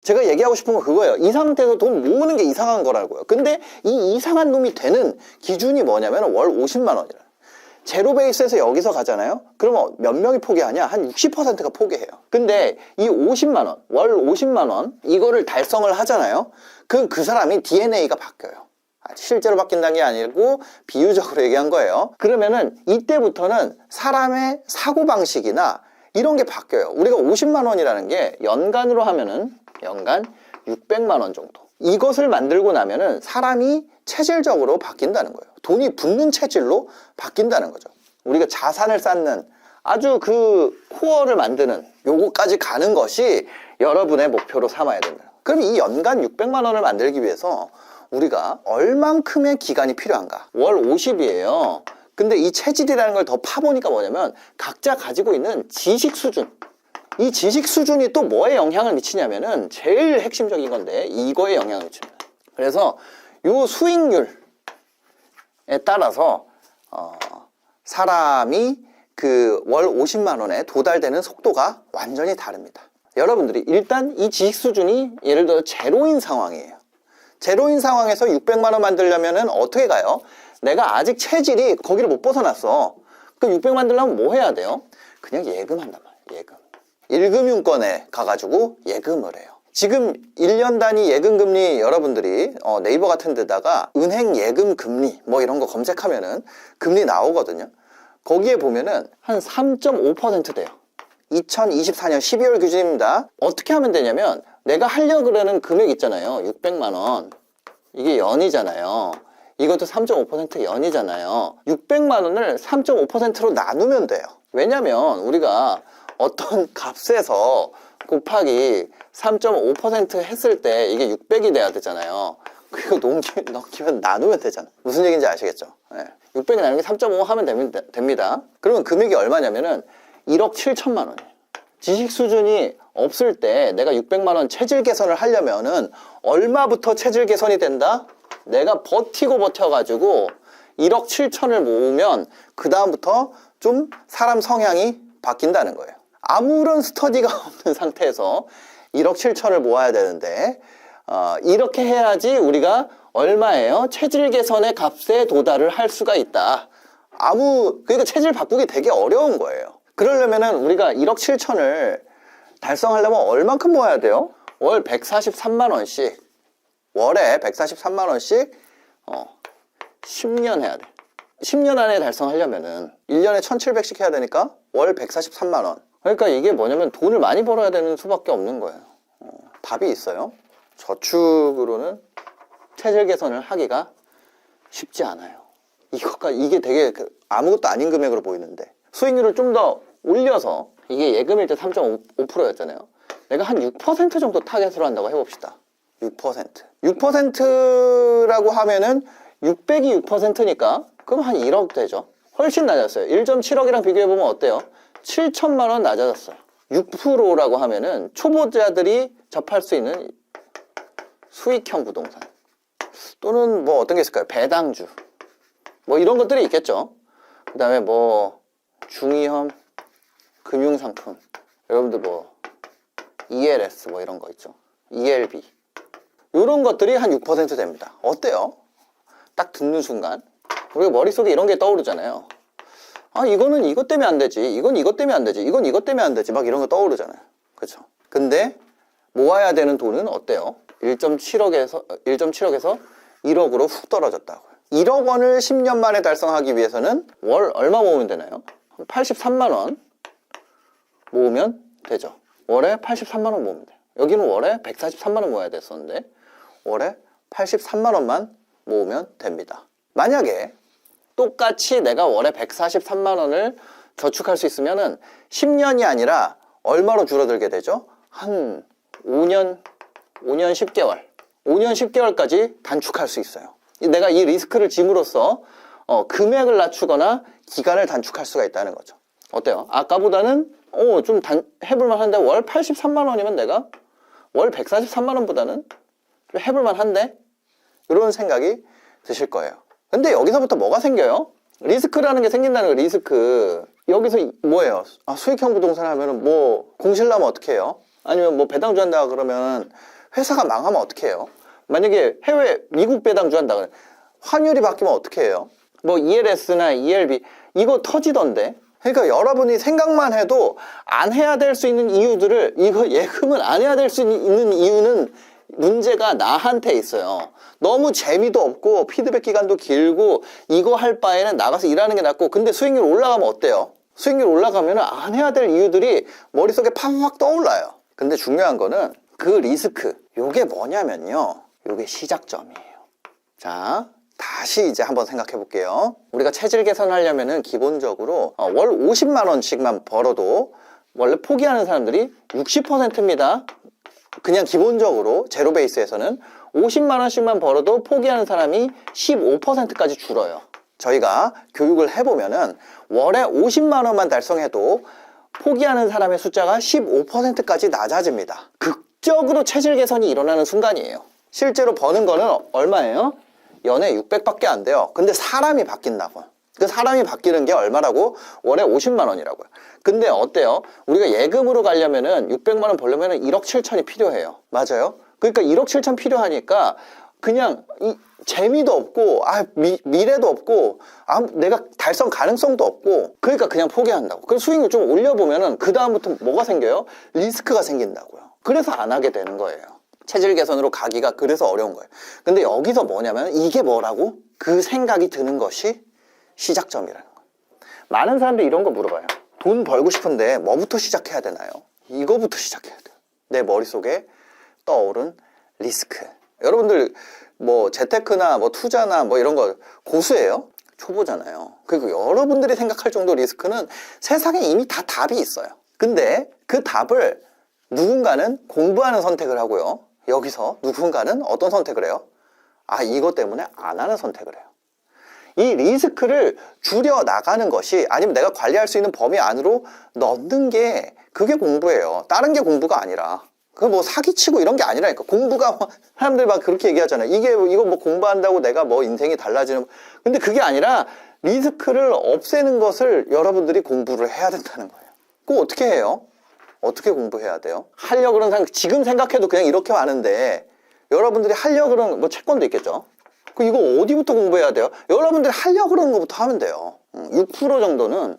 제가 얘기하고 싶은 건 그거예요. 이 상태에서 돈 모으는 게 이상한 거라고요. 근데 이 이상한 놈이 되는 기준이 뭐냐면 월 50만 원이라. 제로 베이스에서 여기서 가잖아요. 그러면 몇 명이 포기하냐? 한 60%가 포기해요. 근데 이 50만 원, 월 50만 원 이거를 달성을 하잖아요. 그럼 그 사람이 DNA가 바뀌어요. 실제로 바뀐다는 게 아니고 비유적으로 얘기한 거예요. 그러면은 이때부터는 사람의 사고방식이나 이런 게 바뀌어요. 우리가 50만 원이라는 게 연간으로 하면은 연간 600만 원 정도. 이것을 만들고 나면은 사람이 체질적으로 바뀐다는 거예요. 돈이 붙는 체질로 바뀐다는 거죠. 우리가 자산을 쌓는 아주 그 코어를 만드는 요거까지 가는 것이 여러분의 목표로 삼아야 된다. 그럼 이 연간 600만 원을 만들기 위해서 우리가 얼만큼의 기간이 필요한가? 월 50이에요. 근데 이 체질이라는 걸 더 파보니까 뭐냐면 각자 가지고 있는 지식 수준, 이 지식 수준이 또 뭐에 영향을 미치냐면은 제일 핵심적인 건데 이거에 영향을 미칩니다. 그래서 요 수익률에 따라서 사람이 그 월 50만 원에 도달되는 속도가 완전히 다릅니다. 여러분들이 일단 이 지식 수준이 예를 들어 제로인 상황이에요. 제로인 상황에서 600만 원 만들려면은 어떻게 가요? 내가 아직 체질이 거기를 못 벗어났어. 그럼 600 만들려면 뭐 해야 돼요? 그냥 예금한단 말이에요. 예금. 1금융권에 가가지고 예금을 해요. 지금 1년 단위 예금금리 여러분들이 네이버 같은 데다가 은행 예금금리 뭐 이런 거 검색하면은 금리 나오거든요. 거기에 보면은 한 3.5% 돼요. 2024년 12월 기준입니다. 어떻게 하면 되냐면 내가 하려고 그러는 금액 있잖아요. 600만 원. 이게 연이잖아요. 이것도 3.5% 연이잖아요. 600만 원을 3.5%로 나누면 돼요. 왜냐면 우리가 어떤 값에서 곱하기 3.5% 했을 때 이게 600이 돼야 되잖아요. 그리고 넘기면 나누면 되잖아. 무슨 얘기인지 아시겠죠? 네. 600이 나누기 3.5 하면 됩니다. 그러면 금액이 얼마냐면은 1억 7천만 원이에요. 지식 수준이 없을 때 내가 600만 원 체질 개선을 하려면은 얼마부터 체질 개선이 된다? 내가 버텨가지고 1억 7천을 모으면 그 다음부터 좀 사람 성향이 바뀐다는 거예요. 아무런 스터디가 없는 상태에서 1억 7천을 모아야 되는데 이렇게 해야지 우리가 얼마예요? 체질 개선의 값에 도달을 할 수가 있다. 그러니까 체질 바꾸기 되게 어려운 거예요. 그러려면은 우리가 1억 7천을 달성하려면 얼만큼 모아야 돼요? 월 143만 원씩 월에 143만 원씩 10년 해야 돼. 10년 안에 달성하려면은 1년에 1,700씩 해야 되니까 월 143만 원. 그러니까 이게 뭐냐면 돈을 많이 벌어야 되는 수밖에 없는 거예요. 답이 있어요. 저축으로는 체질 개선을 하기가 쉽지 않아요. 이게 되게 아무것도 아닌 금액으로 보이는데 수익률을 좀 더 올려서 이게 예금일 때 3.5%였잖아요. 내가 한 6% 정도 타겟으로 한다고 해봅시다. 6%라고 하면은 600이 6%니까 그럼 한 1억 되죠. 훨씬 낮았어요. 1.7억이랑 비교해보면 어때요? 7천만 원 낮아졌어요. 6%라고 하면은 초보자들이 접할 수 있는 수익형 부동산 또는 뭐 어떤 게 있을까요? 배당주 뭐 이런 것들이 있겠죠. 그 다음에 뭐 중위험 금융상품 여러분들 뭐 ELS 뭐 이런 거 있죠. ELB 이런 것들이 한 6% 됩니다. 어때요? 딱 듣는 순간 우리가 머릿속에 이런 게 떠오르잖아요. 이거는 이것 때문에 안 되지, 이건 이것 때문에 안 되지, 이건 이것 때문에 안 되지, 막 이런 거 떠오르잖아요. 그렇죠? 근데 모아야 되는 돈은 어때요? 1.7억에서 1억으로 훅 떨어졌다고요. 1억 원을 10년 만에 달성하기 위해서는 월 얼마 모으면 되나요? 83만 원 모으면 되죠. 월에 83만 원 모으면 돼요. 여기는 월에 143만 원 모아야 됐었는데 월에 83만 원만 모으면 됩니다. 만약에 똑같이 내가 월에 143만 원을 저축할 수 있으면은 10년이 아니라 얼마로 줄어들게 되죠? 한 5년 10개월 5년 10개월까지 단축할 수 있어요. 내가 이 리스크를 짐으로써 금액을 낮추거나 기간을 단축할 수가 있다는 거죠. 어때요? 아까보다는 좀 해볼만 한데 월 83만 원이면 내가 월 143만 원보다는 좀 해볼만 한데 이런 생각이 드실 거예요. 근데 여기서부터 뭐가 생겨요? 리스크라는 게 생긴다는 거예요. 리스크. 여기서 뭐예요? 수익형 부동산 하면은 뭐 공실나면 어떻게 해요? 아니면 뭐 배당주 한다 그러면 회사가 망하면 어떻게 해요? 만약에 해외 미국 배당주 한다 그래. 환율이 바뀌면 어떻게 해요? 뭐 ELS나 ELB 이거 터지던데. 그러니까 여러분이 생각만 해도 안 해야 될 수 있는 이유들을, 이거 예금을 안 해야 될 수 있는 이유는 문제가 나한테 있어요. 너무 재미도 없고 피드백 기간도 길고 이거 할 바에는 나가서 일하는 게 낫고. 근데 수익률 올라가면 어때요? 수익률 올라가면 안 해야 될 이유들이 머릿속에 팍팍 떠올라요. 근데 중요한 거는 그 리스크, 요게 뭐냐면요, 요게 시작점이에요. 자, 다시 이제 한번 생각해 볼게요. 우리가 체질 개선하려면은 기본적으로 월 50만 원씩만 벌어도 원래 포기하는 사람들이 60%입니다. 그냥 기본적으로 제로 베이스에서는 50만 원씩만 벌어도 포기하는 사람이 15%까지 줄어요. 저희가 교육을 해보면은 월에 50만 원만 달성해도 포기하는 사람의 숫자가 15%까지 낮아집니다. 극적으로 체질 개선이 일어나는 순간이에요. 실제로 버는 거는 얼마예요? 연에 600밖에 안 돼요. 근데 사람이 바뀐다고. 그 사람이 바뀌는 게 얼마라고? 월에 50만 원이라고요. 근데 어때요? 우리가 예금으로 가려면은 600만 원 벌려면은 1억 7천이 필요해요. 맞아요? 그러니까 1억 7천 필요하니까 그냥 재미도 없고 미래도 없고 내가 달성 가능성도 없고, 그러니까 그냥 포기한다고. 그럼 수익률 좀 올려보면은 그 다음부터 뭐가 생겨요? 리스크가 생긴다고요. 그래서 안 하게 되는 거예요. 체질 개선으로 가기가 그래서 어려운 거예요. 근데 여기서 뭐냐면 이게 뭐라고? 그 생각이 드는 것이 시작점이라는 거예요. 많은 사람들이 이런 거 물어봐요. 돈 벌고 싶은데 뭐부터 시작해야 되나요? 이거부터 시작해야 돼요. 내 머릿속에 떠오른 리스크. 여러분들 뭐 재테크나 뭐 투자나 뭐 이런 거 고수예요? 초보잖아요. 그리고 여러분들이 생각할 정도 리스크는 세상에 이미 다 답이 있어요. 근데 그 답을 누군가는 공부하는 선택을 하고요. 여기서 누군가는 어떤 선택을 해요? 이것 때문에 안 하는 선택을 해요. 이 리스크를 줄여 나가는 것이, 아니면 내가 관리할 수 있는 범위 안으로 넣는 게, 그게 공부예요. 다른 게 공부가 아니라. 그 뭐 사기치고 이런 게 아니라니까. 공부가, 사람들이 막 그렇게 얘기하잖아요. 이거 뭐 공부한다고 내가 뭐 인생이 달라지는. 근데 그게 아니라 리스크를 없애는 것을 여러분들이 공부를 해야 된다는 거예요. 그거 어떻게 해요? 어떻게 공부해야 돼요? 하려고 그러는 사람, 지금 생각해도 그냥 이렇게 많은데, 여러분들이 하려고 그러는, 뭐 채권도 있겠죠? 이거 어디부터 공부해야 돼요? 여러분들이 하려고 그러는 것부터 하면 돼요. 6% 정도는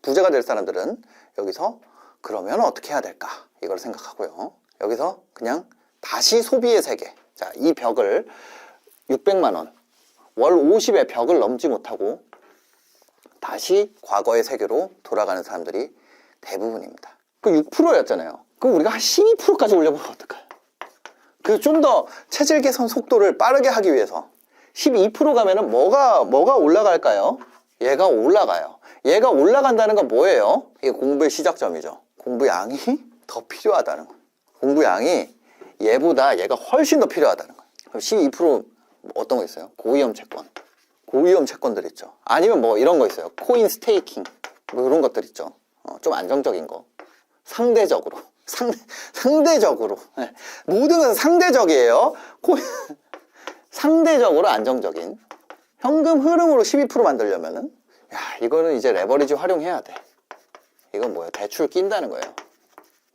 부자가 될 사람들은 여기서 그러면 어떻게 해야 될까? 이걸 생각하고요. 여기서 그냥 다시 소비의 세계. 자, 이 벽을 600만 원, 월 50의 벽을 넘지 못하고 다시 과거의 세계로 돌아가는 사람들이 대부분입니다. 그 6%였잖아요. 그럼 우리가 한 12%까지 올려보면 어떨까요? 그 좀 더 체질 개선 속도를 빠르게 하기 위해서 12% 가면은 뭐가 올라갈까요? 얘가 올라가요. 얘가 올라간다는 건 뭐예요? 이게 공부의 시작점이죠. 공부 양이 더 필요하다는 거예요. 공부 양이 얘보다 얘가 훨씬 더 필요하다는 거예요. 그럼 12% 어떤 거 있어요? 고위험 채권. 고위험 채권들 있죠. 아니면 뭐 이런 거 있어요. 코인 스테이킹. 뭐 이런 것들 있죠. 좀 안정적인 거. 상대적으로. 상대적으로. 네. 모든 것은 상대적이에요. 상대적으로 안정적인. 현금 흐름으로 12% 만들려면은, 이거는 이제 레버리지 활용해야 돼. 이건 뭐예요? 대출 낀다는 거예요.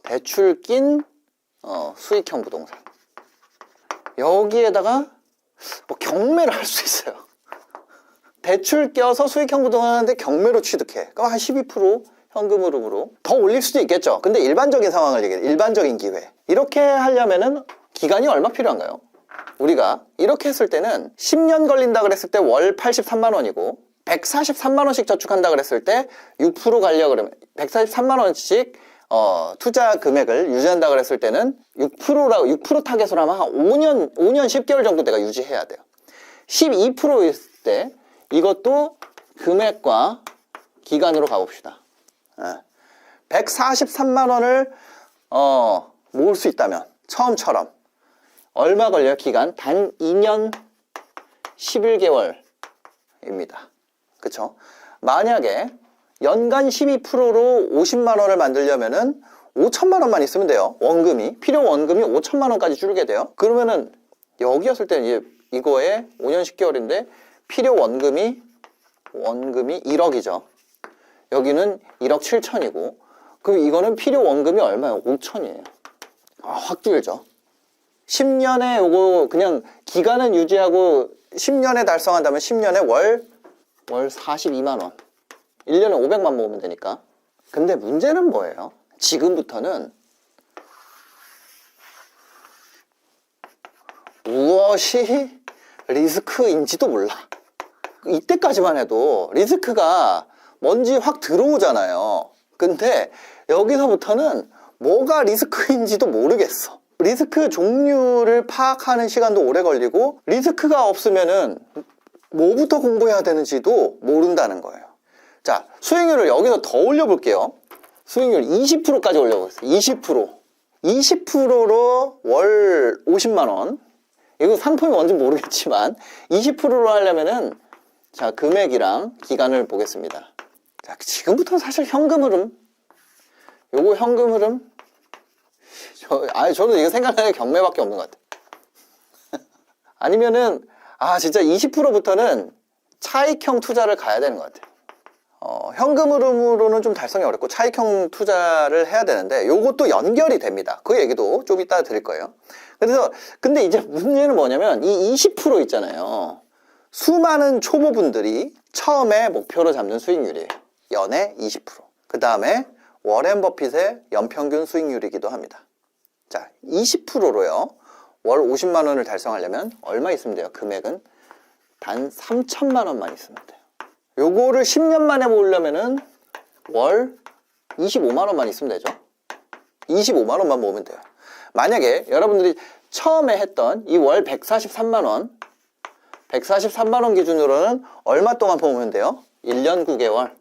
대출 낀, 수익형 부동산. 여기에다가, 뭐 경매를 할 수 있어요. 대출 껴서 수익형 부동산 하는데 경매로 취득해. 그럼 한 12% 현금 흐름으로 더 올릴 수도 있겠죠. 근데 일반적인 상황을 얘기해요. 일반적인 기회. 이렇게 하려면은 기간이 얼마 필요한가요? 우리가 이렇게 했을 때는 10년 걸린다 그랬을 때 월 83만 원이고 143만 원씩 저축한다 그랬을 때 6% 가려 그러면 143만 원씩 투자 금액을 유지한다 그랬을 때는 6% 타겟으로 하면 한 5년 10개월 정도 내가 유지해야 돼요. 12%일 때 이것도 금액과 기간으로 가봅시다. 143만 원을 모을 수 있다면 처음처럼 얼마 걸려요? 기간 단 2년 11개월입니다. 그쵸? 만약에 연간 12%로 50만 원을 만들려면은 5천만 원만 있으면 돼요. 원금이, 필요 원금이 5천만 원까지 줄게 돼요. 그러면은 여기였을 때는 이거에 5년 10개월인데 필요 원금이 1억이죠. 여기는 1억 7천이고, 그럼 이거는 필요 원금이 얼마예요? 5천이에요. 확 줄죠. 10년에 요거 그냥 기간은 유지하고 10년에 달성한다면 10년에 월 42만 원. 1년에 500만 모으면 되니까. 근데 문제는 뭐예요? 지금부터는 무엇이 리스크인지도 몰라. 이때까지만 해도 리스크가 뭔지 확 들어오잖아요. 근데 여기서부터는 뭐가 리스크인지도 모르겠어. 리스크 종류를 파악하는 시간도 오래 걸리고 리스크가 없으면은 뭐부터 공부해야 되는지도 모른다는 거예요. 자, 수익률을 여기서 더 올려볼게요. 수익률 20%까지 올려보겠습니다. 20%. 20%로 월 50만 원. 이거 상품이 뭔지 모르겠지만 20%로 하려면은 자, 금액이랑 기간을 보겠습니다. 자, 지금부터는 사실 현금 흐름. 요거 현금 흐름. 저는 이거 생각나는 게 경매밖에 없는 것 같아요. 아니면은 진짜 20%부터는 차익형 투자를 가야 되는 것 같아요. 현금 흐름으로는 좀 달성이 어렵고 차익형 투자를 해야 되는데 요것도 연결이 됩니다. 그 얘기도 좀 이따 드릴 거예요. 근데 이제 문제는 뭐냐면 이 20% 있잖아요. 수많은 초보분들이 처음에 목표로 잡는 수익률이에요. 연에 20%. 그 다음에 워렌 버핏의 연평균 수익률이기도 합니다. 자, 20%로요. 월 50만 원을 달성하려면 얼마 있으면 돼요? 금액은 단 3천만 원만 있으면 돼요. 요거를 10년 만에 모으려면은 월 25만 원만 있으면 되죠. 25만 원만 모으면 돼요. 만약에 여러분들이 처음에 했던 이 월 143만 원 기준으로는 얼마 동안 모으면 돼요? 1년 9개월.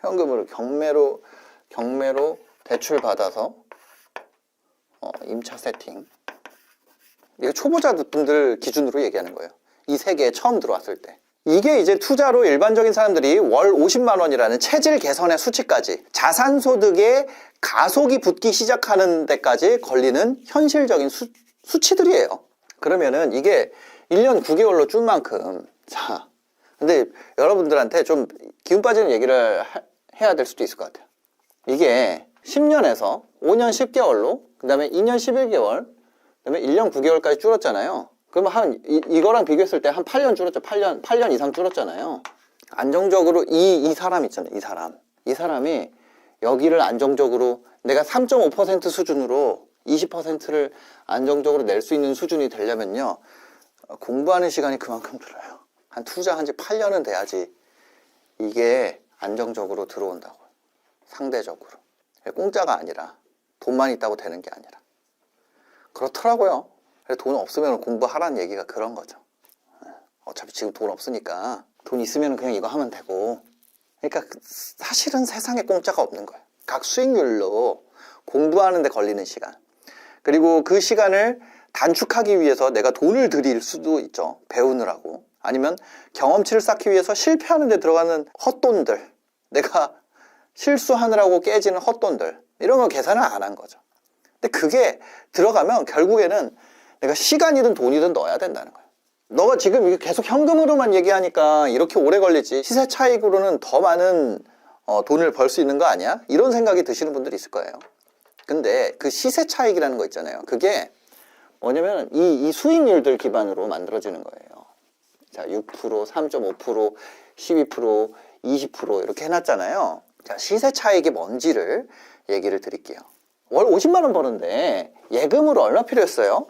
현금으로 경매로 대출 받아서 임차 세팅. 이거 초보자분들 기준으로 얘기하는 거예요. 이 세계에 처음 들어왔을 때. 이게 이제 투자로 일반적인 사람들이 월 50만 원이라는 체질 개선의 수치까지 자산소득의 가속이 붙기 시작하는 데까지 걸리는 현실적인 수치들이에요. 그러면은 이게 1년 9개월로 줄 만큼 자, 근데 여러분들한테 좀 기운 빠지는 얘기를 해야 될 수도 있을 것 같아요. 이게 10년에서 5년 10개월로 그 다음에 2년 11개월 그 다음에 1년 9개월까지 줄었잖아요. 그러면 이거랑 비교했을 때 한 8년 줄었죠. 8년 이상 줄었잖아요. 안정적으로 이 사람 있잖아요. 이 사람이 여기를 안정적으로 내가 3.5% 수준으로 20%를 안정적으로 낼 수 있는 수준이 되려면요. 공부하는 시간이 그만큼 들어요. 한 투자한 지 8년은 돼야지 이게 안정적으로 들어온다고요. 상대적으로. 공짜가 아니라 돈만 있다고 되는 게 아니라. 그렇더라고요. 돈 없으면 공부하라는 얘기가 그런 거죠. 어차피 지금 돈 없으니까 돈 있으면 그냥 이거 하면 되고. 그러니까 사실은 세상에 공짜가 없는 거예요. 각 수익률로 공부하는 데 걸리는 시간. 그리고 그 시간을 단축하기 위해서 내가 돈을 들일 수도 있죠. 배우느라고. 아니면 경험치를 쌓기 위해서 실패하는 데 들어가는 헛돈들. 내가 실수하느라고 깨지는 헛돈들. 이런 거 계산을 안 한 거죠. 근데 그게 들어가면 결국에는 내가 시간이든 돈이든 넣어야 된다는 거예요. 너가 지금 이게 계속 현금으로만 얘기하니까 이렇게 오래 걸리지 시세 차익으로는 더 많은 돈을 벌 수 있는 거 아니야? 이런 생각이 드시는 분들이 있을 거예요. 근데 그 시세 차익이라는 거 있잖아요. 그게 뭐냐면 이 수익률들 기반으로 만들어지는 거예요. 자, 6%, 3.5%, 12%, 20% 이렇게 해놨잖아요. 자, 시세 차익이 뭔지를 얘기를 드릴게요. 월 50만 원 버는데 예금으로 얼마 필요했어요?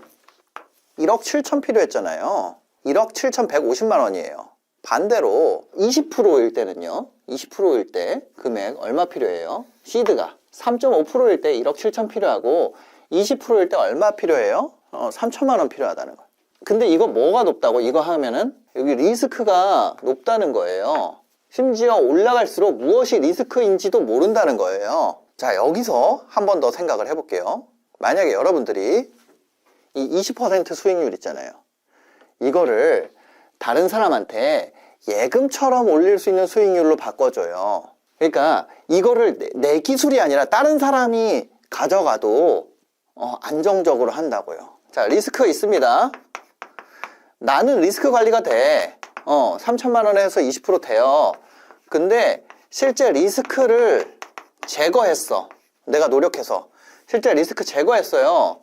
1억 7천 필요했잖아요. 1억 7,150만 원이에요. 반대로 20%일 때는요. 20%일 때 금액 얼마 필요해요? 시드가 3.5%일 때 1억 7천 필요하고 20%일 때 얼마 필요해요? 3천만 원 필요하다는 거예요. 근데 이거 뭐가 높다고? 이거 하면은 여기 리스크가 높다는 거예요. 심지어 올라갈수록 무엇이 리스크인지도 모른다는 거예요. 자, 여기서 한 번 더 생각을 해볼게요. 만약에 여러분들이 이 20% 수익률 있잖아요. 이거를 다른 사람한테 예금처럼 올릴 수 있는 수익률로 바꿔줘요. 그러니까 이거를 내 기술이 아니라 다른 사람이 가져가도 안정적으로 한다고요. 자, 리스크가 있습니다. 나는 리스크 관리가 돼. 3천만 원에 해서 20% 돼요. 근데 실제 리스크를 제거했어. 내가 노력해서 실제 리스크 제거했어요.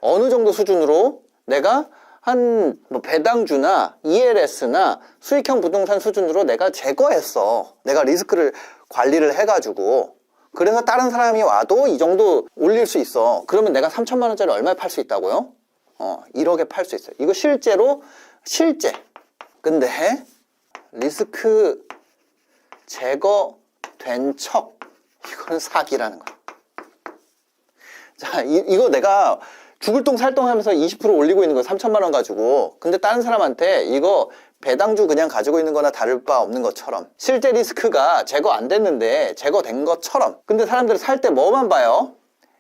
어느 정도 수준으로 내가 한 뭐 배당주나 ELS나 수익형 부동산 수준으로 내가 제거했어. 내가 리스크를 관리를 해가지고. 그래서 다른 사람이 와도 이 정도 올릴 수 있어. 그러면 내가 3천만 원짜리 얼마에 팔 수 있다고요? 1억에 팔 수 있어요. 이거 실제. 근데 리스크 제거된 척, 이거는 사기라는 거야. 자, 이거 내가 죽을 똥 살 똥 하면서 20% 올리고 있는 거 3천만 원 가지고, 근데 다른 사람한테 이거 배당주 그냥 가지고 있는 거나 다를 바 없는 것처럼, 실제 리스크가 제거 안 됐는데 제거된 것처럼. 근데 사람들이 살 때 뭐만 봐요?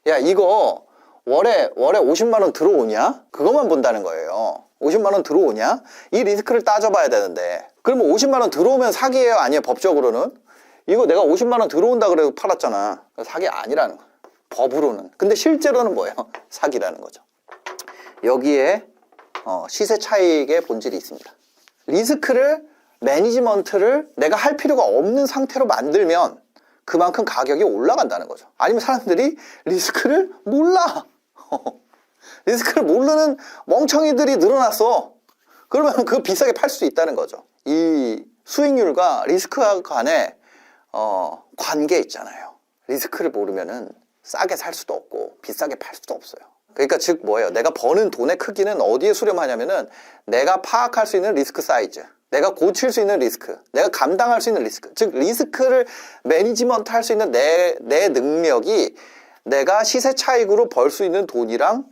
야, 이거 월에 50만 원 들어오냐? 그것만 본다는 거예요. 50만 원 들어오냐? 이 리스크를 따져봐야 되는데, 그러면 50만 원 들어오면 사기예요? 아니에요? 법적으로는? 이거 내가 50만 원 들어온다 그래서 팔았잖아. 사기 아니라는 거야, 법으로는. 근데 실제로는 뭐예요? 사기라는 거죠. 여기에 시세 차익의 본질이 있습니다. 리스크를, 매니지먼트를 내가 할 필요가 없는 상태로 만들면 그만큼 가격이 올라간다는 거죠. 아니면 사람들이 리스크를 몰라. 리스크를 모르는 멍청이들이 늘어났어. 그러면 그거 비싸게 팔 수 있다는 거죠. 이 수익률과 리스크와 간에 관계 있잖아요. 리스크를 모르면은 싸게 살 수도 없고 비싸게 팔 수도 없어요. 그러니까 즉 뭐예요? 내가 버는 돈의 크기는 어디에 수렴하냐면은 내가 파악할 수 있는 리스크 사이즈, 내가 고칠 수 있는 리스크, 내가 감당할 수 있는 리스크, 즉 리스크를 매니지먼트 할 수 있는 내 능력이 내가 시세 차익으로 벌 수 있는 돈이랑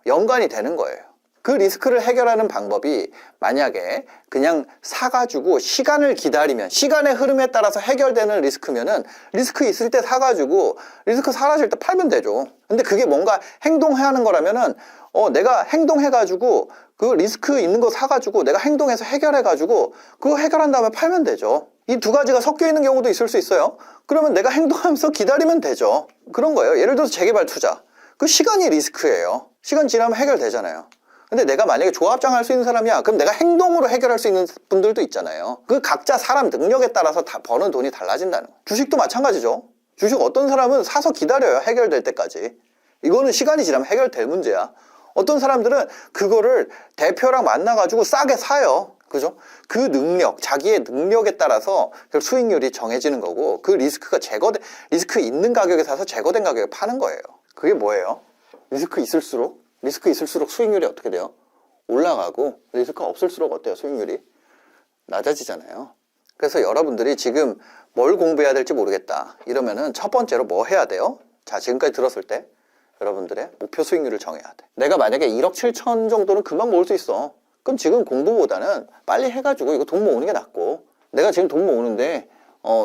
연관이 되는 거예요. 그 리스크를 해결하는 방법이 만약에 그냥 사가지고 시간을 기다리면, 시간의 흐름에 따라서 해결되는 리스크면은 리스크 있을 때 사가지고 리스크 사라질 때 팔면 되죠. 근데 그게 뭔가 행동해야 하는 거라면은 내가 행동해가지고 그 리스크 있는 거 사가지고 내가 행동해서 해결해가지고 그거 해결한 다음에 팔면 되죠. 이 두 가지가 섞여 있는 경우도 있을 수 있어요. 그러면 내가 행동하면서 기다리면 되죠. 그런 거예요. 예를 들어서 재개발 투자, 그 시간이 리스크예요. 시간 지나면 해결되잖아요. 근데 내가 만약에 조합장 할 수 있는 사람이야, 그럼 내가 행동으로 해결할 수 있는 분들도 있잖아요. 그 각자 사람 능력에 따라서 다 버는 돈이 달라진다는 거예요. 주식도 마찬가지죠. 주식 어떤 사람은 사서 기다려요, 해결될 때까지. 이거는 시간이 지나면 해결될 문제야. 어떤 사람들은 그거를 대표랑 만나가지고 싸게 사요. 그죠? 그 능력, 자기의 능력에 따라서 수익률이 정해지는 거고, 그 리스크가 리스크 있는 가격에 사서 제거된 가격에 파는 거예요. 그게 뭐예요? 리스크 있을수록 수익률이 어떻게 돼요? 올라가고, 리스크가 없을수록 어때요? 수익률이 낮아지잖아요. 그래서 여러분들이 지금 뭘 공부해야 될지 모르겠다 이러면은 첫 번째로 뭐 해야 돼요? 자, 지금까지 들었을 때 여러분들의 목표 수익률을 정해야 돼. 내가 만약에 1억 7천 정도는 금방 모을 수 있어. 그럼 지금 공부보다는 빨리 해가지고 이거 돈 모으는 게 낫고, 내가 지금 돈 모으는데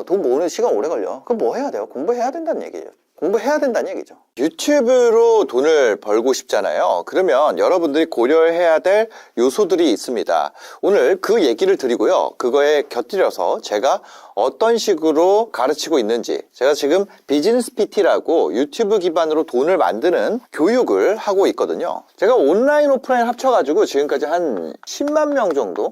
돈 모으는 시간 오래 걸려. 그럼 뭐 해야 돼요? 공부해야 된다는 얘기예요. 공부해야 된다는 얘기죠. 유튜브로 돈을 벌고 싶잖아요. 그러면 여러분들이 고려해야 될 요소들이 있습니다. 오늘 그 얘기를 드리고요, 그거에 곁들여서 제가 어떤 식으로 가르치고 있는지, 제가 지금 비즈니스 PT라고 유튜브 기반으로 돈을 만드는 교육을 하고 있거든요. 제가 온라인 오프라인 합쳐가지고 지금까지 한 10만 명 정도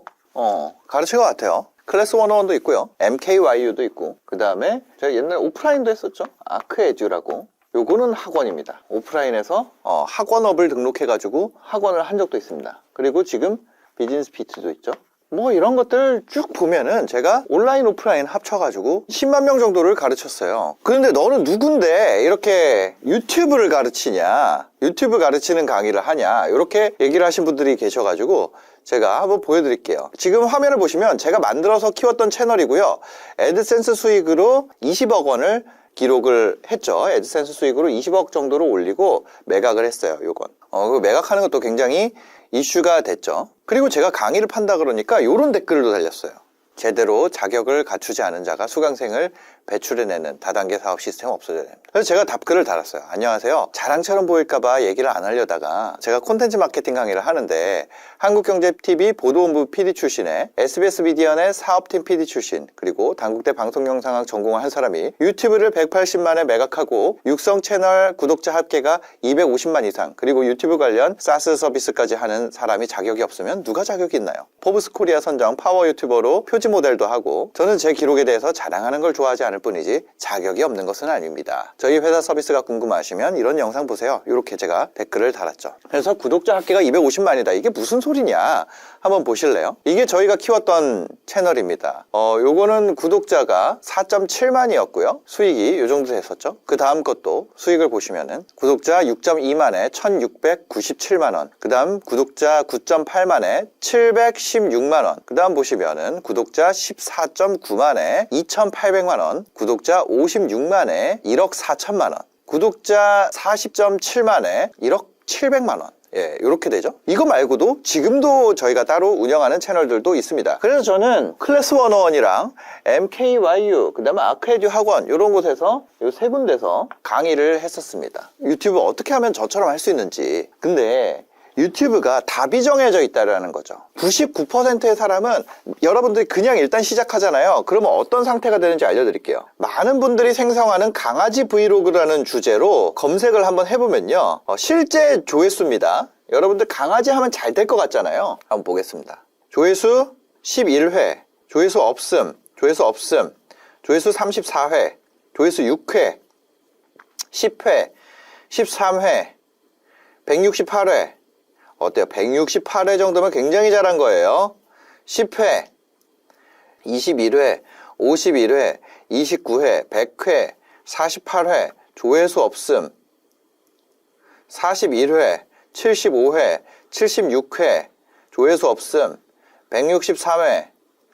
가르친 것 같아요. 클래스 101도 있고요, MKYU도 있고, 그 다음에 제가 옛날에 오프라인도 했었죠. 아크에듀라고. 요거는 학원입니다. 오프라인에서 학원업을 등록해가지고 학원을 한 적도 있습니다. 그리고 지금 비즈니스 PT도 있죠. 뭐 이런 것들 쭉 보면은 제가 온라인 오프라인 합쳐가지고 10만 명 정도를 가르쳤어요. 그런데 너는 누군데 이렇게 유튜브를 가르치냐, 유튜브 가르치는 강의를 하냐, 이렇게 얘기를 하신 분들이 계셔가지고 제가 한번 보여드릴게요. 지금 화면을 보시면 제가 만들어서 키웠던 채널이고요, 애드센스 수익으로 20억 원을 기록을 했죠. 애드센스 수익으로 20억 정도를 올리고 매각을 했어요. 요건 그 매각하는 것도 굉장히 이슈가 됐죠. 그리고 제가 강의를 판다 그러니까 요런 댓글도 달렸어요. 제대로 자격을 갖추지 않은 자가 수강생을 배출해내는 다단계 사업 시스템 없어져야 됩니다. 그래서 제가 답글을 달았어요. 안녕하세요. 자랑처럼 보일까봐 얘기를 안 하려다가 제가 콘텐츠 마케팅 강의를 하는데 한국경제TV 보도본부 PD 출신에 SBS 미디어넷 사업팀 PD 출신, 그리고 단국대 방송영상학 전공을 한 사람이 유튜브를 180만에 매각하고 육성 채널 구독자 합계가 250만 이상, 그리고 유튜브 관련 사스 서비스까지 하는 사람이 자격이 없으면 누가 자격이 있나요? 포브스 코리아 선정 파워 유튜버로 표지 모델도 하고, 저는 제 기록에 대해서 자랑하는 걸 좋아하지 않을 괜찮을 뿐이지 자격이 없는 것은 아닙니다. 저희 회사 서비스가 궁금하시면 이런 영상 보세요. 이렇게 제가 댓글을 달았죠. 그래서 구독자 합계가 250만이다. 이게 무슨 소리냐? 한번 보실래요? 이게 저희가 키웠던 채널입니다. 요거는 구독자가 4.7만이었고요. 수익이 요 정도 됐었죠. 그 다음 것도 수익을 보시면은 구독자 6.2만에 1,697만원. 그 다음 구독자 9.8만에 716만원. 그 다음 보시면은 구독자 14.9만에 2,800만원. 구독자 56만에 1억 4천만원. 구독자 40.7만에 1억 700만원. 예, 이렇게 되죠. 이거 말고도 지금도 저희가 따로 운영하는 채널들도 있습니다. 그래서 저는 클래스 101이랑 MKYU, 그 다음에 아크에듀 학원 이런 곳에서 이 세 군데서 강의를 했었습니다. 유튜브 어떻게 하면 저처럼 할 수 있는지. 근데 유튜브가 답이 정해져 있다는 거죠. 99%의 사람은 여러분들이 그냥 일단 시작하잖아요. 그러면 어떤 상태가 되는지 알려드릴게요. 많은 분들이 생성하는 강아지 브이로그라는 주제로 검색을 한번 해보면요. 실제 조회수입니다. 여러분들 강아지 하면 잘 될 것 같잖아요. 한번 보겠습니다. 조회수 11회, 조회수 없음, 조회수 없음, 조회수 34회, 조회수 6회, 10회, 13회, 168회, 어때요? 168회 정도면 굉장히 잘한 거예요. 10회, 21회, 51회, 29회, 100회, 48회, 조회수 없음. 41회, 75회, 76회, 조회수 없음. 163회,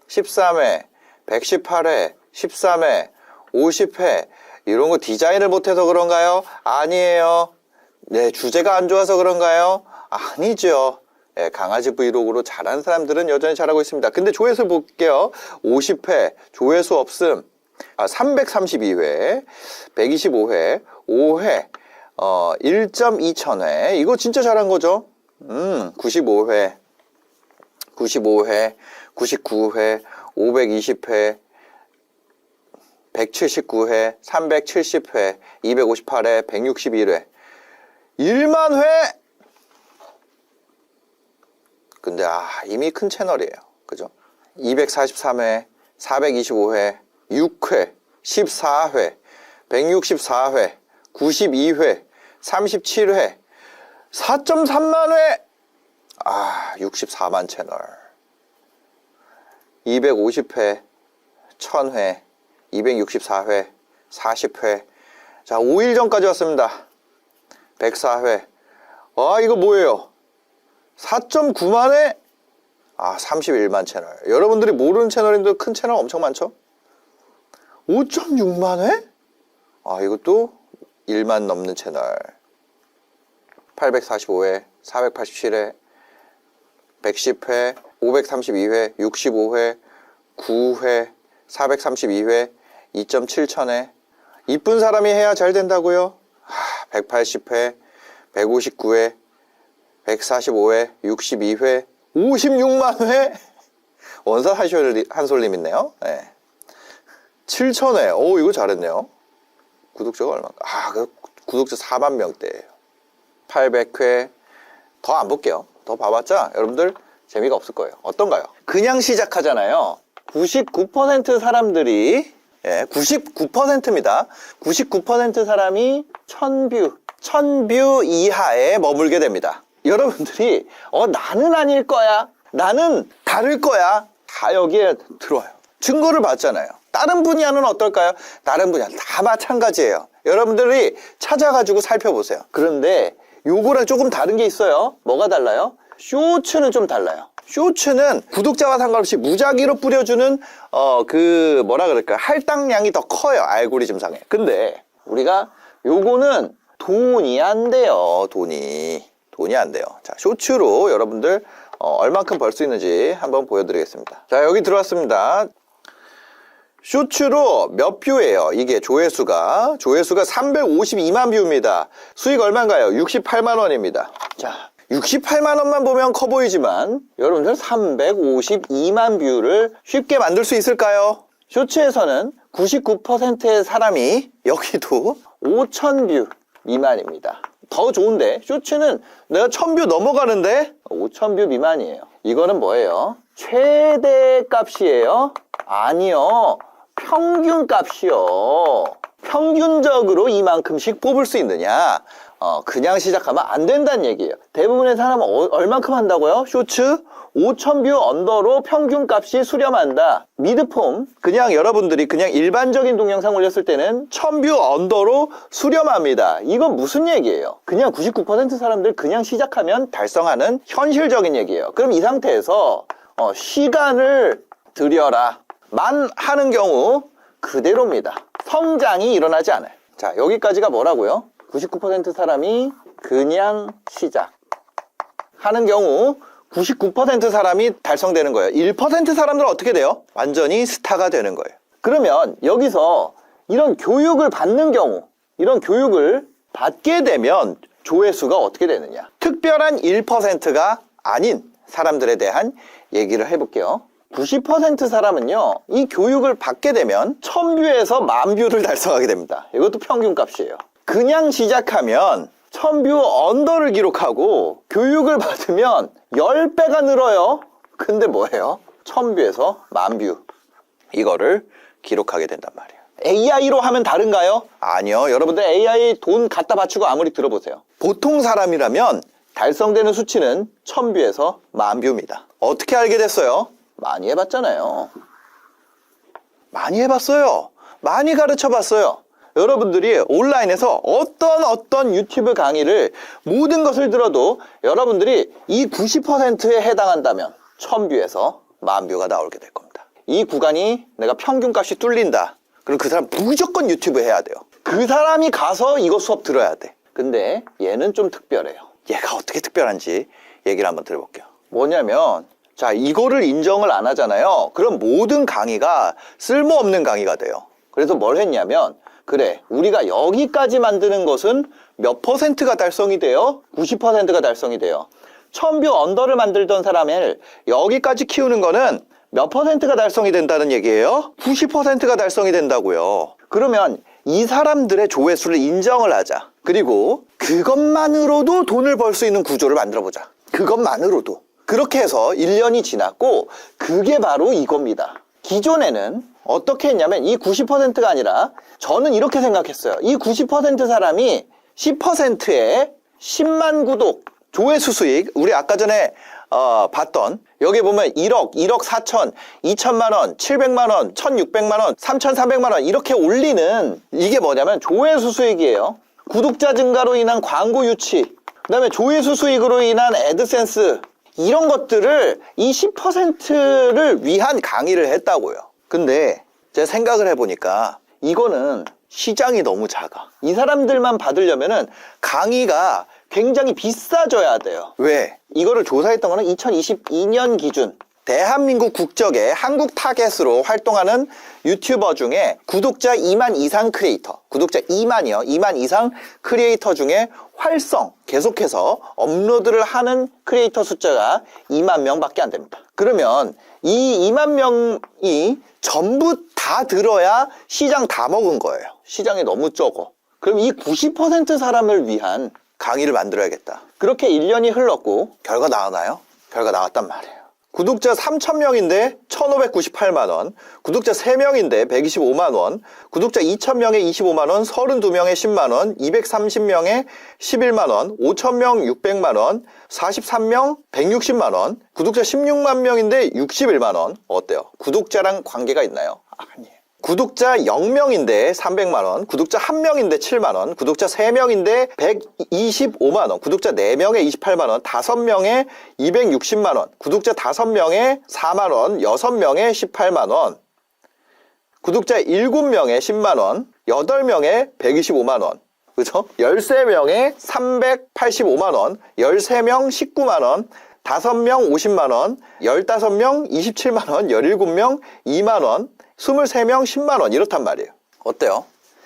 13회, 118회, 13회, 50회. 이런 거 디자인을 못해서 그런가요? 아니에요. 네, 주제가 안 좋아서 그런가요? 아니죠. 예, 강아지 브이로그로 잘하는 사람들은 여전히 잘하고 있습니다. 근데 조회수 볼게요. 50회, 조회수 없음. 332회, 125회, 5회, 1.2천회. 이거 진짜 잘한 거죠. 95회, 95회, 99회, 520회, 179회, 370회, 258회, 161회. 1만 회! 근데 이미 큰 채널이에요. 그죠? 243회, 425회, 6회, 14회, 164회, 92회, 37회, 4.3만 회! 64만 채널. 250회, 1000회, 264회, 40회. 자, 5일 전까지 왔습니다. 104회. 이거 뭐예요? 4.9만회? 31만 채널. 여러분들이 모르는 채널인데 큰 채널 엄청 많죠? 5.6만회? 이것도 1만 넘는 채널. 845회, 487회, 110회, 532회, 65회, 9회, 432회, 2.7천회. 이쁜 사람이 해야 잘 된다고요? 180회, 159회, 145회, 62회, 56만 회? 원사 한솔님 있네요. 네. 7,000회. 이거 잘했네요. 구독자가 얼마인가? 그 구독자 4만 명대예요. 800회. 더 안 볼게요. 더 봐봤자 여러분들 재미가 없을 거예요. 어떤가요? 그냥 시작하잖아요. 99% 사람들이 99%입니다. 99% 사람이 1000뷰 이하에 머물게 됩니다. 여러분들이 나는 아닐 거야, 나는 다를 거야, 다 여기에 들어와요. 증거를 봤잖아요. 다른 분야는 어떨까요? 다른 분야 다 마찬가지예요. 여러분들이 찾아가지고 살펴보세요. 그런데 요거랑 조금 다른 게 있어요. 뭐가 달라요? 쇼츠는 좀 달라요. 쇼츠는 구독자와 상관없이 무작위로 뿌려주는 뭐라 그럴까요? 할당량이 더 커요. 알고리즘상에. 근데 우리가 요거는 돈이 안 돼요. 돈이 안 돼요. 자, 쇼츠로 여러분들 얼만큼 벌 수 있는지 한번 보여드리겠습니다. 자, 여기 들어왔습니다. 쇼츠로 몇 뷰예요? 이게 조회수가 352만 뷰입니다. 수익 얼마인가요? 68만 원입니다. 자, 68만 원만 보면 커 보이지만 여러분들 352만 뷰를 쉽게 만들 수 있을까요? 쇼츠에서는 99%의 사람이 여기도 5,000뷰 미만입니다. 더 좋은데 쇼츠는 내가 1000뷰 넘어가는데 5000뷰 미만이에요. 이거는 뭐예요? 최대 값이에요? 아니요. 평균값이요. 평균적으로 이만큼씩 뽑을 수 있느냐? 그냥 시작하면 안 된다는 얘기예요. 대부분의 사람은 얼만큼 한다고요? 쇼츠 5,000뷰 언더로 평균값이 수렴한다. 미드폼 그냥 여러분들이 그냥 일반적인 동영상 올렸을 때는 1,000뷰 언더로 수렴합니다. 이건 무슨 얘기예요? 그냥 99% 사람들 그냥 시작하면 달성하는 현실적인 얘기예요. 그럼 이 상태에서 시간을 들여라 만 하는 경우 그대로입니다. 성장이 일어나지 않아요. 자, 여기까지가 뭐라고요? 99% 사람이 그냥 시작하는 경우 99% 사람이 달성되는 거예요. 1% 사람들은 어떻게 돼요? 완전히 스타가 되는 거예요. 그러면 여기서 이런 교육을 받는 경우, 이런 교육을 받게 되면 조회수가 어떻게 되느냐? 특별한 1%가 아닌 사람들에 대한 얘기를 해볼게요. 90% 사람은요, 이 교육을 받게 되면 1,000뷰에서 10,000뷰를 달성하게 됩니다. 이것도 평균값이에요. 그냥 시작하면 1,000뷰 언더를 기록하고 교육을 받으면 10배가 늘어요. 근데 뭐예요? 1,000뷰에서 10,000뷰 이거를 기록하게 된단 말이에요. AI로 하면 다른가요? 아니요. 여러분들 AI 돈 갖다 바치고 아무리 들어보세요. 보통 사람이라면 달성되는 수치는 1,000뷰에서 10,000뷰입니다. 어떻게 알게 됐어요? 많이 해봤잖아요. 많이 해봤어요. 많이 가르쳐 봤어요. 여러분들이 온라인에서 어떤 유튜브 강의를 모든 것을 들어도 여러분들이 이 90%에 해당한다면 1,000뷰에서 10,000뷰가 나오게 될 겁니다. 이 구간이 내가 평균값이 뚫린다. 그럼 그 사람 무조건 유튜브 해야 돼요. 그 사람이 가서 이거 수업 들어야 돼. 근데 얘는 좀 특별해요. 얘가 어떻게 특별한지 얘기를 한번 들어볼게요. 뭐냐면 자, 이거를 인정을 안 하잖아요. 그럼 모든 강의가 쓸모없는 강의가 돼요. 그래서 뭘 했냐면 그래, 우리가 여기까지 만드는 것은 몇 %가 달성이 돼요? 90%가 달성이 돼요. 1,000뷰 언더를 만들던 사람을 여기까지 키우는 거는 몇 %가 달성이 된다는 얘기예요? 90%가 달성이 된다고요. 그러면 이 사람들의 조회수를 인정을 하자. 그리고 그것만으로도 돈을 벌 수 있는 구조를 만들어 보자. 그것만으로도. 그렇게 해서 1년이 지났고 그게 바로 이겁니다. 기존에는 어떻게 했냐면 이 90%가 아니라 저는 이렇게 생각했어요. 이 90% 사람이 10%의 10만 구독 조회수 수익, 우리 아까 전에 봤던 여기 보면 1억 4천, 2천만 원, 700만 원, 1,600만 원, 3,300만 원 이렇게 올리는 이게 뭐냐면 조회수 수익이에요. 구독자 증가로 인한 광고 유치, 그 다음에 조회수 수익으로 인한 애드센스 이런 것들을 이 10%를 위한 강의를 했다고요. 근데 제가 생각을 해보니까 이거는 시장이 너무 작아. 이 사람들만 받으려면은 강의가 굉장히 비싸져야 돼요. 왜? 이거를 조사했던 거는 2022년 기준 대한민국 국적의 한국 타겟으로 활동하는 유튜버 중에 구독자 2만 이상 크리에이터, 구독자 2만이요. 2만 이상 크리에이터 중에 계속해서 업로드를 하는 크리에이터 숫자가 2만 명밖에 안 됩니다. 그러면 이 2만 명이 전부 다 들어야 시장 다 먹은 거예요. 시장이 너무 적어. 그럼 이 90% 사람을 위한 강의를 만들어야겠다. 그렇게 1년이 흘렀고 결과 나왔나요? 결과 나왔단 말이에요. 구독자 3,000명인데 1,598만 원, 구독자 3명인데 125만 원, 구독자 2,000명에 25만 원, 32명에 10만 원, 230명에 11만 원, 5,000명 600만 원, 43명 160만 원, 구독자 16만 명인데 61만 원. 어때요? 구독자랑 관계가 있나요? 아니에요. 구독자 0명인데 300만 원, 구독자 1명인데 7만 원, 구독자 3명인데 125만 원, 구독자 4명에 28만 원, 5명에 260만 원, 구독자 5명에 4만 원, 6명에 18만 원, 구독자 7명에 10만 원, 8명에 125만 원, 그죠? 13명에 385만 원, 13명 19만 원, 5명 50만 원, 15명 27만 원, 17명 2만 원, 23명 10만 원 이렇단 말이에요. 어때요?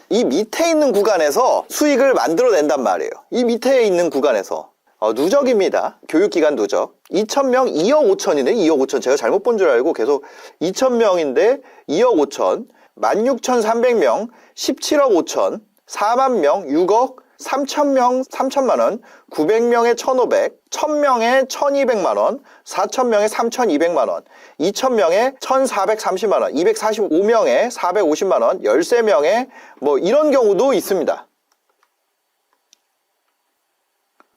이 밑에 있는 구간에서 수익을 만들어낸단 말이에요. 이 밑에 있는 구간에서 누적입니다. 교육기간 누적 2,000명 2억 5천이네. 2억 5천 제가 잘못 본 줄 알고 계속 2,000명인데 2억 5천 16,300명 17억 5천 4만 명 6억 3,000명 3,000만 원, 900명에 1,500, 1,000명에 1,200만 원, 4,000명에 3,200만 원, 2,000명에 1,430만 원, 245명에 450만 원, 13명에 뭐 이런 경우도 있습니다.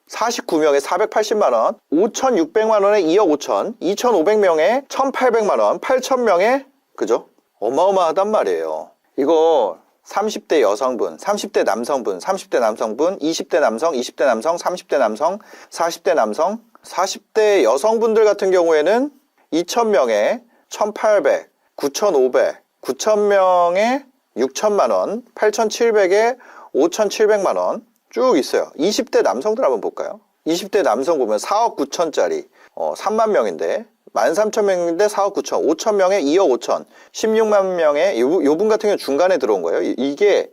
49명에 480만 원, 5,600만 원에 2억 5천, 2,500명에 1,800만 원, 8,000명에 그죠? 어마어마하단 말이에요. 이거 30대 여성분, 30대 남성분, 30대 남성분, 20대 남성, 20대 남성, 30대 남성, 40대 남성, 40대 여성분들 같은 경우에는 2,000명에 1,800, 9,500, 9,000명에 6,000만 원, 8,700에 5,700만 원 쭉 있어요. 20대 남성들 한번 볼까요? 20대 남성 보면 4억 9천짜리 3만 명인데 13,000명인데 4억 9천, 5,000명에 2억 5천, 16만 명에 요분 같은 경우는 중간에 들어온 거예요. 이게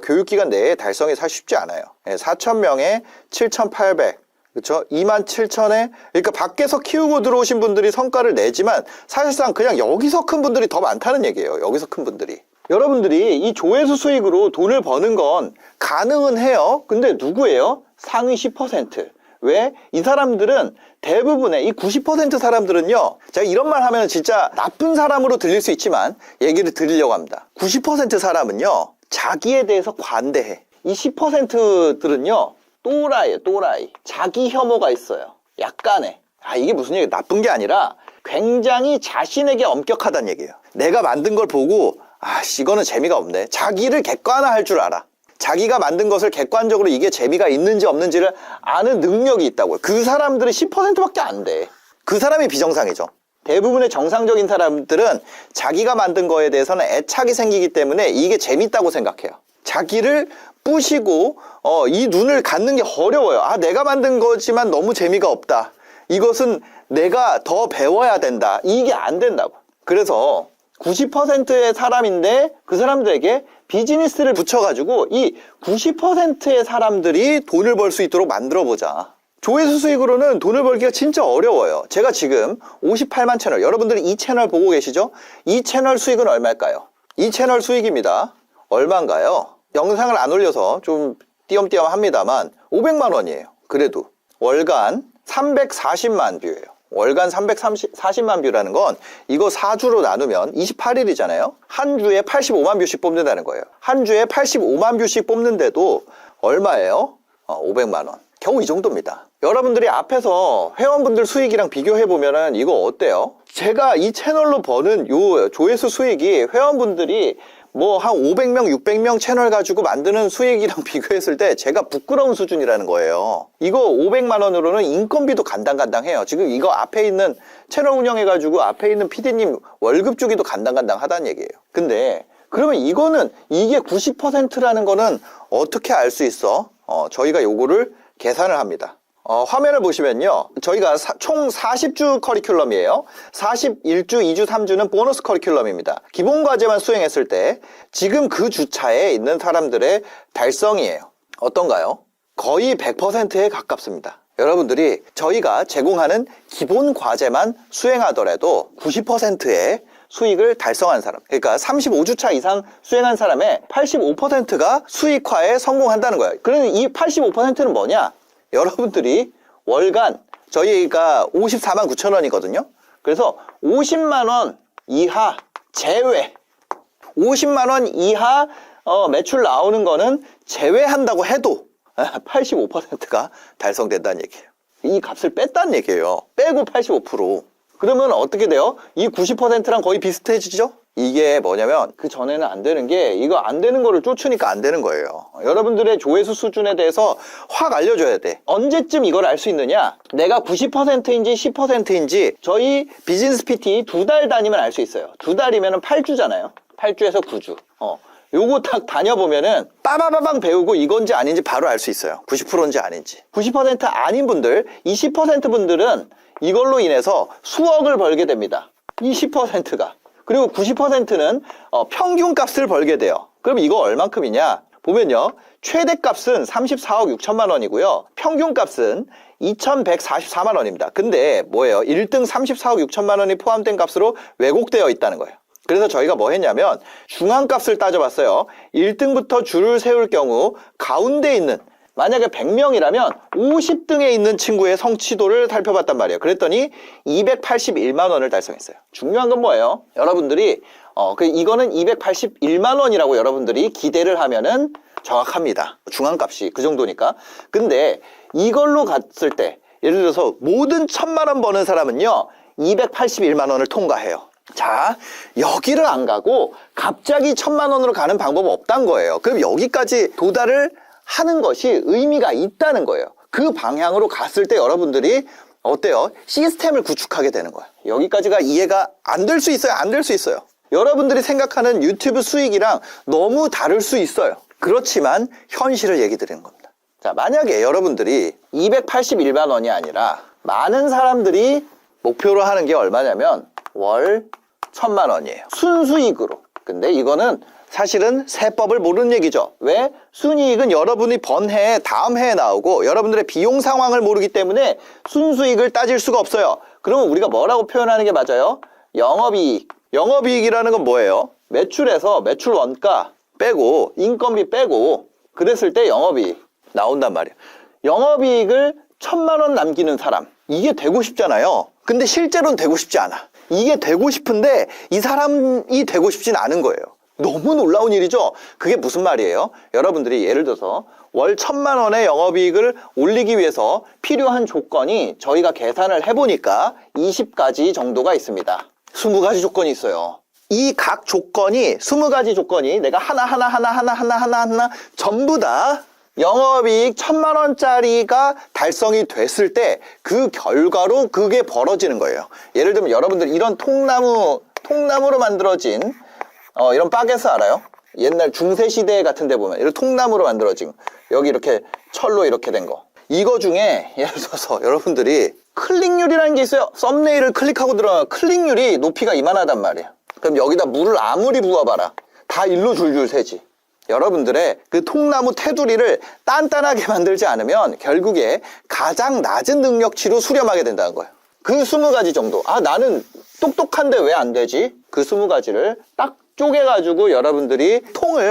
교육기간 내에 달성이 사실 쉽지 않아요. 4,000명에 7,800, 그렇죠? 27,000에 그러니까 밖에서 키우고 들어오신 분들이 성과를 내지만 사실상 그냥 여기서 큰 분들이 더 많다는 얘기예요. 여기서 큰 분들이. 여러분들이 이 조회수 수익으로 돈을 버는 건 가능은 해요. 근데 누구예요? 상위 10%. 왜? 이 사람들은 대부분의 이 90% 사람들은요, 제가 이런 말 하면 진짜 나쁜 사람으로 들릴 수 있지만 얘기를 드리려고 합니다. 90% 사람은요, 자기에 대해서 관대해. 이 10%들은요, 또라이예요, 또라이. 자기 혐오가 있어요. 약간의. 이게 무슨 얘기예요? 나쁜 게 아니라 굉장히 자신에게 엄격하다는 얘기예요. 내가 만든 걸 보고 이거는 재미가 없네. 자기를 객관화할 줄 알아. 자기가 만든 것을 객관적으로 이게 재미가 있는지 없는지를 아는 능력이 있다고요. 그 사람들은 10%밖에 안 돼. 그 사람이 비정상이죠. 대부분의 정상적인 사람들은 자기가 만든 거에 대해서는 애착이 생기기 때문에 이게 재밌다고 생각해요. 자기를 뿌시고 이 눈을 갖는 게 어려워요. 내가 만든 거지만 너무 재미가 없다. 이것은 내가 더 배워야 된다. 이게 안 된다고. 그래서 90%의 사람인데 그 사람들에게 비즈니스를 붙여가지고 이 90%의 사람들이 돈을 벌 수 있도록 만들어보자. 조회수 수익으로는 돈을 벌기가 진짜 어려워요. 제가 지금 58만 채널, 여러분들이 이 채널 보고 계시죠? 이 채널 수익은 얼마일까요? 이 채널 수익입니다. 얼마인가요? 영상을 안 올려서 좀 띄엄띄엄 합니다만 500만 원이에요. 그래도 월간 340만 뷰예요. 월간 340만 뷰라는 건 이거 4주로 나누면 28일이잖아요. 한 주에 85만 뷰씩 뽑는다는 거예요. 한 주에 85만 뷰씩 뽑는데도 얼마예요? 500만 원. 겨우 이 정도입니다. 여러분들이 앞에서 회원분들 수익이랑 비교해보면은 이거 어때요? 제가 이 채널로 버는 요 조회수 수익이 회원분들이 뭐 한 500명, 600명 채널 가지고 만드는 수익이랑 비교했을 때 제가 부끄러운 수준이라는 거예요. 이거 500만 원으로는 인건비도 간당간당해요. 지금 이거 앞에 있는 채널 운영해가지고 앞에 있는 PD님 월급 주기도 간당간당 하다는 얘기예요. 근데 그러면 이게 90%라는 거는 어떻게 알 수 있어? 저희가 요거를 계산을 합니다. 화면을 보시면요, 저희가 총 40주 커리큘럼이에요. 41주, 2주, 3주는 보너스 커리큘럼입니다. 기본 과제만 수행했을 때 지금 그 주차에 있는 사람들의 달성이에요. 어떤가요? 거의 100%에 가깝습니다. 여러분들이 저희가 제공하는 기본 과제만 수행하더라도 90%의 수익을 달성한 사람, 그러니까 35주차 이상 수행한 사람의 85%가 수익화에 성공한다는 거예요. 그러면 이 85%는 뭐냐? 여러분들이 월간 저희가 54만 9천 원이거든요. 그래서 50만 원 이하 제외, 50만 원 이하 매출 나오는 거는 제외한다고 해도 85%가 달성된다는 얘기예요. 이 값을 뺐다는 얘기예요. 빼고 85%. 그러면 어떻게 돼요? 이 90%랑 거의 비슷해지죠? 이게 뭐냐면 그 전에는 안 되는 게 이거 안 되는 거를 쫓으니까 안 되는 거예요. 여러분들의 조회수 수준에 대해서 확 알려줘야 돼. 언제쯤 이걸 알 수 있느냐? 내가 90%인지 10%인지 저희 비즈니스 PT 2달 다니면 알 수 있어요. 2달이면 8주잖아요. 8주에서 9주. 요거 딱 다녀보면은 빠바바방 배우고 이건지 아닌지 바로 알 수 있어요. 90%인지 아닌지. 90% 아닌 분들, 이 10% 분들은 이걸로 인해서 수억을 벌게 됩니다. 이 10%가. 그리고 90%는 평균값을 벌게 돼요. 그럼 이거 얼만큼이냐? 보면요, 최대값은 34억 6천만 원이고요. 평균값은 2,144만 원입니다. 근데 뭐예요? 1등 34억 6천만 원이 포함된 값으로 왜곡되어 있다는 거예요. 그래서 저희가 뭐 했냐면 중앙값을 따져봤어요. 1등부터 줄을 세울 경우 가운데 있는 만약에 100명이라면 50등에 있는 친구의 성취도를 살펴봤단 말이에요. 그랬더니 281만 원을 달성했어요. 중요한 건 뭐예요? 여러분들이 이거는 281만 원이라고 여러분들이 기대를 하면은 정확합니다. 중앙값이 그 정도니까. 근데 이걸로 갔을 때 예를 들어서 모든 1000만 원 버는 사람은요 281만 원을 통과해요. 자, 여기를 안 가고 갑자기 1000만 원으로 가는 방법은 없단 거예요. 그럼 여기까지 도달을 하는 것이 의미가 있다는 거예요. 그 방향으로 갔을 때 여러분들이 어때요? 시스템을 구축하게 되는 거예요. 여기까지가 이해가 안 될 수 있어요? 안 될 수 있어요? 여러분들이 생각하는 유튜브 수익이랑 너무 다를 수 있어요. 그렇지만 현실을 얘기 드리는 겁니다. 자, 만약에 여러분들이 281만 원이 아니라 많은 사람들이 목표로 하는 게 얼마냐면 월 1000만 원이에요. 순수익으로. 근데 이거는 사실은 세법을 모르는 얘기죠. 왜? 순이익은 여러분이 번 해에 다음 해에 나오고 여러분들의 비용 상황을 모르기 때문에 순수익을 따질 수가 없어요. 그러면 우리가 뭐라고 표현하는 게 맞아요? 영업이익. 영업이익이라는 건 뭐예요? 매출에서 매출 원가 빼고 인건비 빼고 그랬을 때 영업이익 나온단 말이에요. 영업이익을 1000만 원 남기는 사람, 이게 되고 싶잖아요. 근데 실제로는 되고 싶지 않아. 이게 되고 싶은데 이 사람이 되고 싶진 않은 거예요. 너무 놀라운 일이죠. 그게 무슨 말이에요? 여러분들이 예를 들어서 월 1000만 원의 영업이익을 올리기 위해서 필요한 조건이 저희가 계산을 해보니까 20가지 정도가 있습니다. 20가지 조건이 있어요. 이 각 조건이 20가지 조건이 내가 하나 전부 다 영업이익 1000만 원짜리가 달성이 됐을 때 그 결과로 그게 벌어지는 거예요. 예를 들면 여러분들 이런 통나무로 만들어진 이런 바게스 알아요? 옛날 중세시대 같은 데 보면 이런 통나무로 만들어진 여기 이렇게 철로 이렇게 된 거. 이거 중에 예를 들어서 여러분들이 클릭률이라는 게 있어요. 썸네일을 클릭하고 들어가면 클릭률이 높이가 이만하단 말이에요. 그럼 여기다 물을 아무리 부어봐라. 다 일로 줄줄 새지. 여러분들의 그 통나무 테두리를 단단하게 만들지 않으면 결국에 가장 낮은 능력치로 수렴하게 된다는 거예요. 그 20가지 정도. 아, 나는 똑똑한데 왜 안 되지? 그 20가지를 딱 쪼개가지고 여러분들이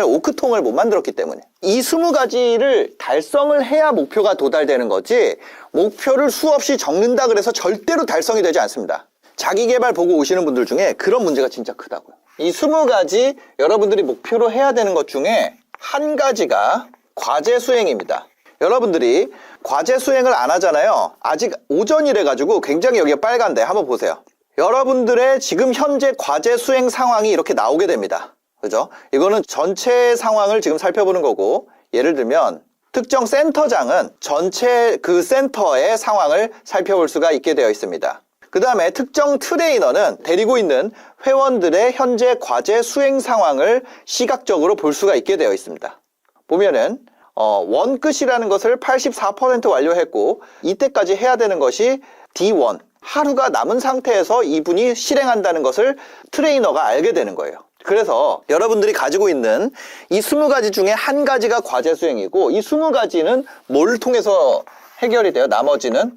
오크통을 못 만들었기 때문에. 이 20가지를 달성을 해야 목표가 도달되는 거지, 목표를 수없이 적는다 그래서 절대로 달성이 되지 않습니다. 자기개발 보고 오시는 분들 중에 그런 문제가 진짜 크다고요. 이 20가지 여러분들이 목표로 해야 되는 것 중에 한 가지가 과제 수행입니다. 여러분들이 과제 수행을 안 하잖아요. 아직 오전이래 가지고 굉장히 여기가 빨간데 한번 보세요. 여러분들의 지금 현재 과제 수행 상황이 이렇게 나오게 됩니다. 그죠? 이거는 전체 상황을 지금 살펴보는 거고, 예를 들면 특정 센터장은 전체 그 센터의 상황을 살펴볼 수가 있게 되어 있습니다. 그 다음에 특정 트레이너는 데리고 있는 회원들의 현재 과제 수행 상황을 시각적으로 볼 수가 있게 되어 있습니다. 보면은 원끝이라는 것을 84% 완료했고 이때까지 해야 되는 것이 D1, 하루가 남은 상태에서 이분이 실행한다는 것을 트레이너가 알게 되는 거예요. 그래서 여러분들이 가지고 있는 이 20가지 중에 한 가지가 과제 수행이고, 이 20가지는 뭘 통해서 해결이 돼요? 나머지는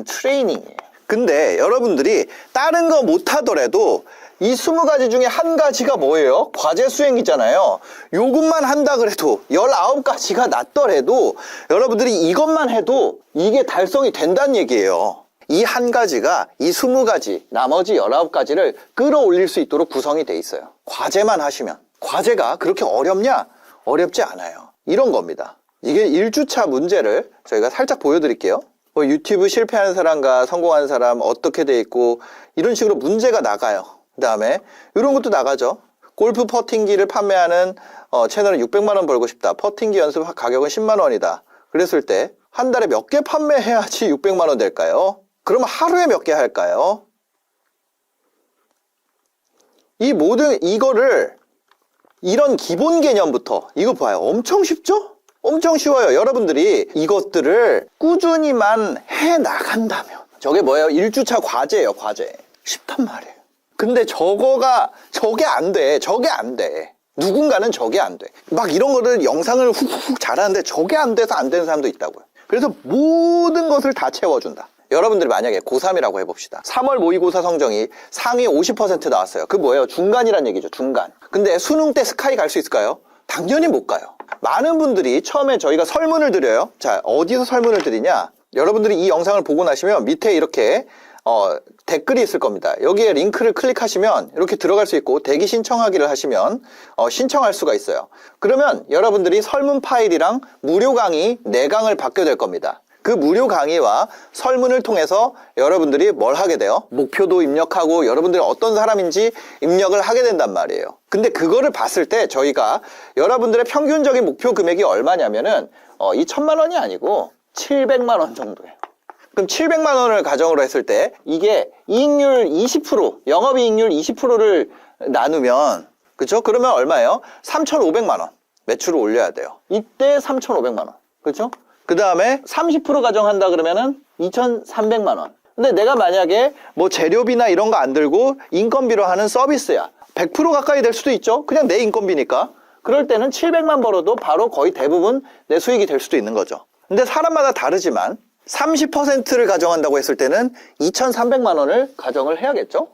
트레이닝이에요. 근데 여러분들이 다른 거 못하더라도 이 20가지 중에 한 가지가 뭐예요? 과제 수행이잖아요. 요것만 한다 그래도 19가지가 낫더라도 여러분들이 이것만 해도 이게 달성이 된다는 얘기예요. 이 한 가지가 이 20가지, 나머지 19가지를 끌어올릴 수 있도록 구성이 돼 있어요. 과제만 하시면. 과제가 그렇게 어렵냐? 어렵지 않아요. 이런 겁니다. 이게 1주차 문제를 저희가 살짝 보여드릴게요. 유튜브 실패하는 사람과 성공하는 사람 어떻게 돼 있고, 이런 식으로 문제가 나가요. 그 다음에 이런 것도 나가죠. 골프 퍼팅기를 판매하는 채널은 600만 원 벌고 싶다. 퍼팅기 연습 가격은 10만 원이다. 그랬을 때 한 달에 몇 개 판매해야지 600만 원 될까요? 그러면 하루에 몇 개 할까요? 이 모든 이거를 이런 기본 개념부터, 이거 봐요. 엄청 쉽죠? 엄청 쉬워요. 여러분들이 이것들을 꾸준히만 해 나간다면, 저게 뭐예요? 1주차 과제예요. 과제. 쉽단 말이에요. 근데 저게 안 돼. 누군가는 저게 안 돼. 막 이런 거를 영상을 훅훅 잘하는데 저게 안 돼서 안 되는 사람도 있다고요. 그래서 모든 것을 다 채워준다. 여러분들이 만약에 고3이라고 해봅시다. 3월 모의고사 성적이 상위 50% 나왔어요. 그 뭐예요? 중간이란 얘기죠. 중간. 근데 수능 때 스카이 갈 수 있을까요? 당연히 못 가요. 많은 분들이 처음에 저희가 설문을 드려요. 자, 어디서 설문을 드리냐? 여러분들이 이 영상을 보고 나시면 밑에 이렇게 댓글이 있을 겁니다. 여기에 링크를 클릭하시면 이렇게 들어갈 수 있고 대기 신청하기를 하시면 신청할 수가 있어요. 그러면 여러분들이 설문 파일이랑 무료 강의 4강을 받게 될 겁니다. 그 무료 강의와 설문을 통해서 여러분들이 뭘 하게 돼요? 목표도 입력하고 여러분들이 어떤 사람인지 입력을 하게 된단 말이에요. 근데 그거를 봤을 때 저희가 여러분들의 평균적인 목표 금액이 얼마냐면은 이 1,000만 원이 아니고 700만 원 정도예요. 그럼 700만 원을 가정으로 했을 때 이게 이익률 20%, 영업이익률 20%를 나누면 그렇죠? 그러면 얼마예요? 3,500만 원 매출을 올려야 돼요. 이때 3,500만 원. 그렇죠? 그 다음에 30% 가정한다 그러면은 2,300만 원. 근데 내가 만약에 뭐 재료비나 이런 거 안 들고 인건비로 하는 서비스야. 100% 가까이 될 수도 있죠. 그냥 내 인건비니까. 그럴 때는 700만 벌어도 바로 거의 대부분 내 수익이 될 수도 있는 거죠. 근데 사람마다 다르지만 30%를 가정한다고 했을 때는 2,300만 원을 가정을 해야겠죠?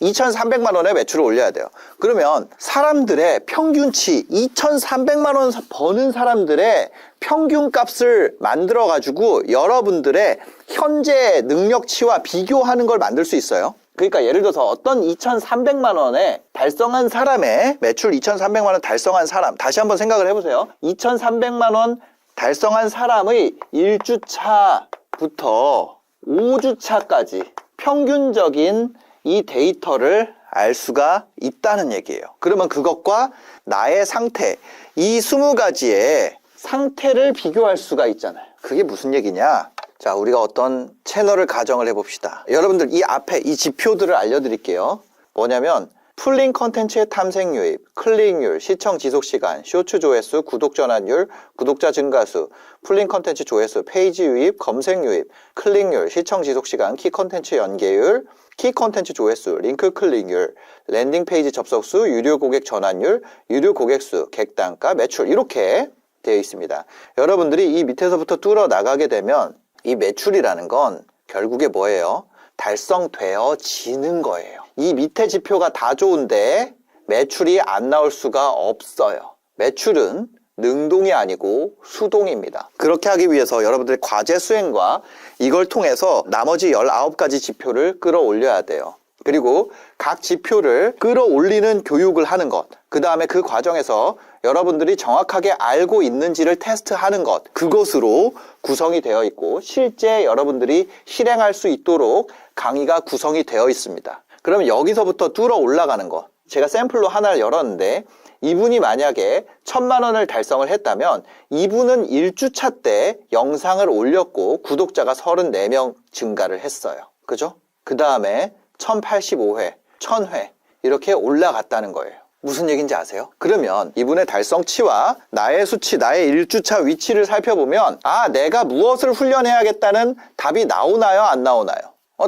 2,300만 원의 매출을 올려야 돼요. 그러면 사람들의 평균치 2,300만 원 버는 사람들의 평균 값을 만들어 가지고 여러분들의 현재 능력치와 비교하는 걸 만들 수 있어요. 그러니까 예를 들어서 어떤 2,300만 원에 달성한 사람의 매출 2,300만 원 달성한 사람 다시 한번 생각을 해보세요. 2,300만 원 달성한 사람의 1주차부터 5주차까지 평균적인 이 데이터를 알 수가 있다는 얘기예요. 그러면 그것과 나의 상태, 이 20가지의 상태를 비교할 수가 있잖아요. 그게 무슨 얘기냐? 자, 우리가 어떤 채널을 가정을 해봅시다. 여러분들 이 앞에 이 지표들을 알려드릴게요. 뭐냐면 풀링 컨텐츠의 탐색 유입, 클릭률, 시청 지속 시간, 쇼츠 조회수, 구독 전환율, 구독자 증가수, 풀링 컨텐츠 조회수, 페이지 유입, 검색 유입, 클릭률, 시청 지속 시간, 키 컨텐츠 연계율, 키 컨텐츠 조회수, 링크 클릭률, 랜딩 페이지 접속수, 유료 고객 전환율, 유료 고객 수, 객단가, 매출 이렇게 되어 있습니다. 여러분들이 이 밑에서부터 뚫어 나가게 되면 이 매출이라는 건 결국에 뭐예요? 달성되어지는 거예요. 이 밑에 지표가 다 좋은데 매출이 안 나올 수가 없어요. 매출은 능동이 아니고 수동입니다. 그렇게 하기 위해서 여러분들의 과제 수행과 이걸 통해서 나머지 19가지 지표를 끌어올려야 돼요. 그리고 각 지표를 끌어올리는 교육을 하는 것, 그 다음에 그 과정에서 여러분들이 정확하게 알고 있는지를 테스트하는 것, 그것으로 구성이 되어 있고 실제 여러분들이 실행할 수 있도록 강의가 구성이 되어 있습니다. 그러면 여기서부터 뚫어 올라가는 것, 제가 샘플로 하나를 열었는데 이분이 만약에 1,000만 원을 달성을 했다면 이분은 1주차 때 영상을 올렸고 구독자가 34명 증가를 했어요. 그죠? 그 다음에 1,085회, 1,000회 이렇게 올라갔다는 거예요. 무슨 얘기인지 아세요? 그러면 이분의 달성치와 나의 수치, 나의 1주차 위치를 살펴보면 내가 무엇을 훈련해야겠다는 답이 나오나요? 안 나오나요?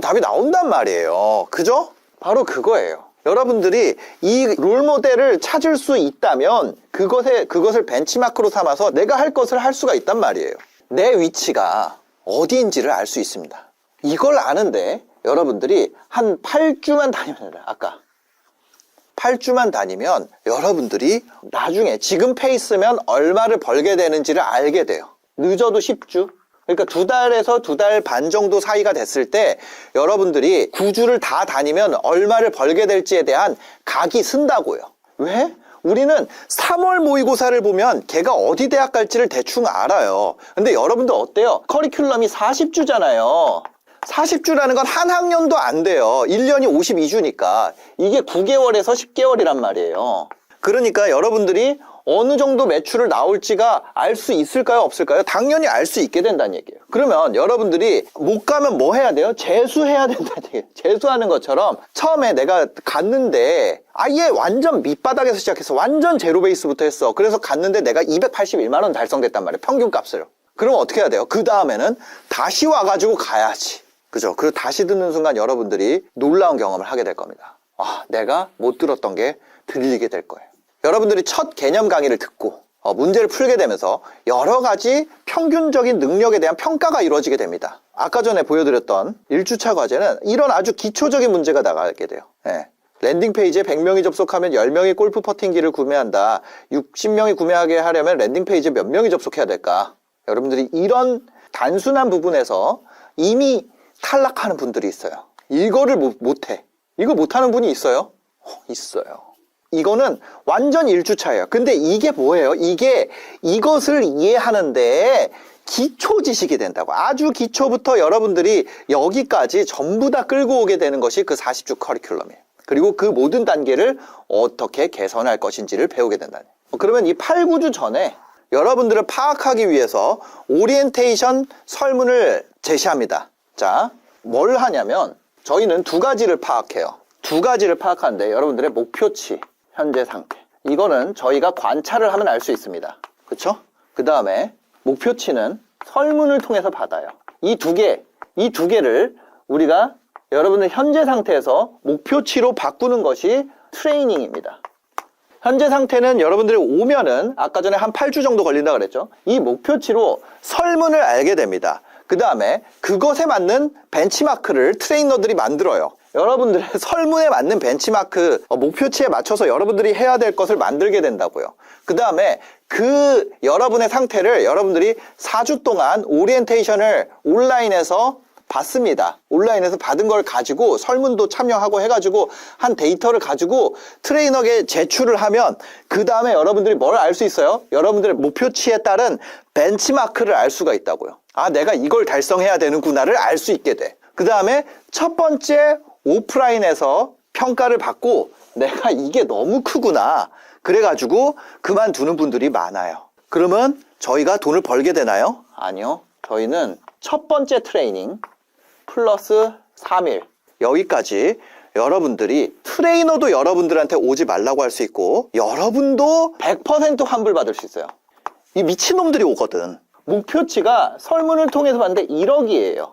답이 나온단 말이에요. 그죠? 바로 그거예요. 여러분들이 이 롤모델을 찾을 수 있다면 그것을 벤치마크로 삼아서 내가 할 것을 할 수가 있단 말이에요. 내 위치가 어디인지를 알 수 있습니다. 이걸 아는데 여러분들이 한 8주만 다니면 됩니다. 아까 8주만 다니면 여러분들이 나중에 지금 페이스면 얼마를 벌게 되는지를 알게 돼요. 늦어도 10주. 그러니까 2달에서 2달 반 정도 사이가 됐을 때 여러분들이 9주를 다 다니면 얼마를 벌게 될지에 대한 각이 쓴다고요. 왜? 우리는 3월 모의고사를 보면 걔가 어디 대학 갈지를 대충 알아요. 근데 여러분들 어때요? 커리큘럼이 40주잖아요. 40주라는 건 한 학년도 안 돼요. 1년이 52주니까. 이게 9개월에서 10개월이란 말이에요. 그러니까 여러분들이 어느 정도 매출을 나올지가 알 수 있을까요? 없을까요? 당연히 알 수 있게 된다는 얘기예요. 그러면 여러분들이 못 가면 뭐 해야 돼요? 재수해야 된다는 얘기예요. 재수하는 것처럼 처음에 내가 갔는데 아예 완전 밑바닥에서 시작해서 완전 제로 베이스부터 했어. 그래서 갔는데 내가 281만 원 달성됐단 말이에요. 평균 값을. 그럼 어떻게 해야 돼요? 그 다음에는 다시 와가지고 가야지. 그죠? 그리고 다시 듣는 순간 여러분들이 놀라운 경험을 하게 될 겁니다. 내가 못 들었던 게 들리게 될 거예요. 여러분들이 첫 개념 강의를 듣고 문제를 풀게 되면서 여러 가지 평균적인 능력에 대한 평가가 이루어지게 됩니다. 아까 전에 보여드렸던 1주차 과제는 이런 아주 기초적인 문제가 나가게 돼요. 랜딩 페이지에 100명이 접속하면 10명이 골프 퍼팅기를 구매한다. 60명이 구매하게 하려면 랜딩 페이지에 몇 명이 접속해야 될까? 여러분들이 이런 단순한 부분에서 이미 탈락하는 분들이 있어요. 이거를 못해. 이거 못하는 분이 있어요? 있어요. 이거는 완전 1주차예요. 근데 이게 뭐예요? 이것을 이해하는데 기초 지식이 된다고. 아주 기초부터 여러분들이 여기까지 전부 다 끌고 오게 되는 것이 그 40주 커리큘럼이에요. 그리고 그 모든 단계를 어떻게 개선할 것인지를 배우게 된다는. 그러면 이 8, 9주 전에 여러분들을 파악하기 위해서 오리엔테이션 설문을 제시합니다. 자, 뭘 하냐면 저희는 두 가지를 파악해요. 두 가지를 파악하는데 여러분들의 목표치, 현재 상태. 이거는 저희가 관찰을 하면 알 수 있습니다. 그렇죠? 그 다음에 목표치는 설문을 통해서 받아요. 이 두 개를 우리가 여러분의 현재 상태에서 목표치로 바꾸는 것이 트레이닝입니다. 현재 상태는 여러분들이 오면은 아까 전에 한 8주 정도 걸린다 그랬죠. 이 목표치로 설문을 알게 됩니다. 그 다음에 그것에 맞는 벤치마크를 트레이너들이 만들어요. 여러분들의 설문에 맞는 벤치마크, 목표치에 맞춰서 여러분들이 해야 될 것을 만들게 된다고요. 그 다음에 그 여러분의 상태를 여러분들이 4주 동안 오리엔테이션을 온라인에서 받습니다. 온라인에서 받은 걸 가지고 설문도 참여하고 해가지고 한 데이터를 가지고 트레이너에게 제출을 하면 그 다음에 여러분들이 뭘 알 수 있어요? 여러분들의 목표치에 따른 벤치마크를 알 수가 있다고요. 아, 내가 이걸 달성해야 되는구나를 알 수 있게 돼. 그 다음에 첫 번째 오프라인에서 평가를 받고 내가 이게 너무 크구나. 그래가지고 그만두는 분들이 많아요. 그러면 저희가 돈을 벌게 되나요? 아니요. 저희는 첫 번째 트레이닝 플러스 3일 여기까지 여러분들이 트레이너도 여러분들한테 오지 말라고 할 수 있고 여러분도 100% 환불 받을 수 있어요. 이 미친놈들이 오거든. 목표치가 설문을 통해서 봤는데 1억이에요.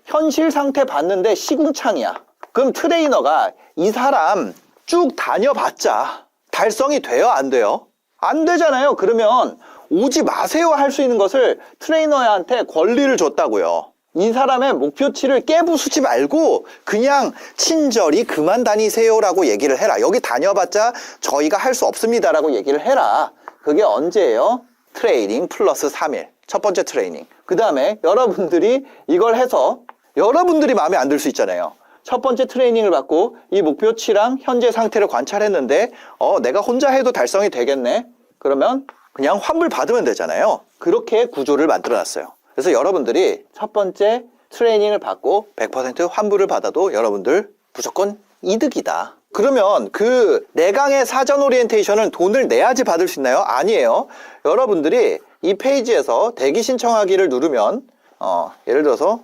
현실 상태 봤는데 시궁창이야. 그럼 트레이너가 이 사람 쭉 다녀봤자 달성이 돼요? 안 돼요? 안 되잖아요. 그러면 오지 마세요 할 수 있는 것을 트레이너한테 권리를 줬다고요. 이 사람의 목표치를 깨부수지 말고 그냥 친절히 그만 다니세요라고 얘기를 해라. 여기 다녀봤자 저희가 할 수 없습니다라고 얘기를 해라. 그게 언제예요? 트레이닝 플러스 3일. 첫 번째 트레이닝. 그 다음에 여러분들이 이걸 해서 여러분들이 마음에 안 들 수 있잖아요. 첫 번째 트레이닝을 받고 이 목표치랑 현재 상태를 관찰했는데 내가 혼자 해도 달성이 되겠네. 그러면 그냥 환불 받으면 되잖아요. 그렇게 구조를 만들어 놨어요. 그래서 여러분들이 첫 번째 트레이닝을 받고 100% 환불을 받아도 여러분들 무조건 이득이다. 그러면 그 4강의 사전 오리엔테이션은 돈을 내야지 받을 수 있나요? 아니에요. 여러분들이 이 페이지에서 대기 신청하기를 누르면 예를 들어서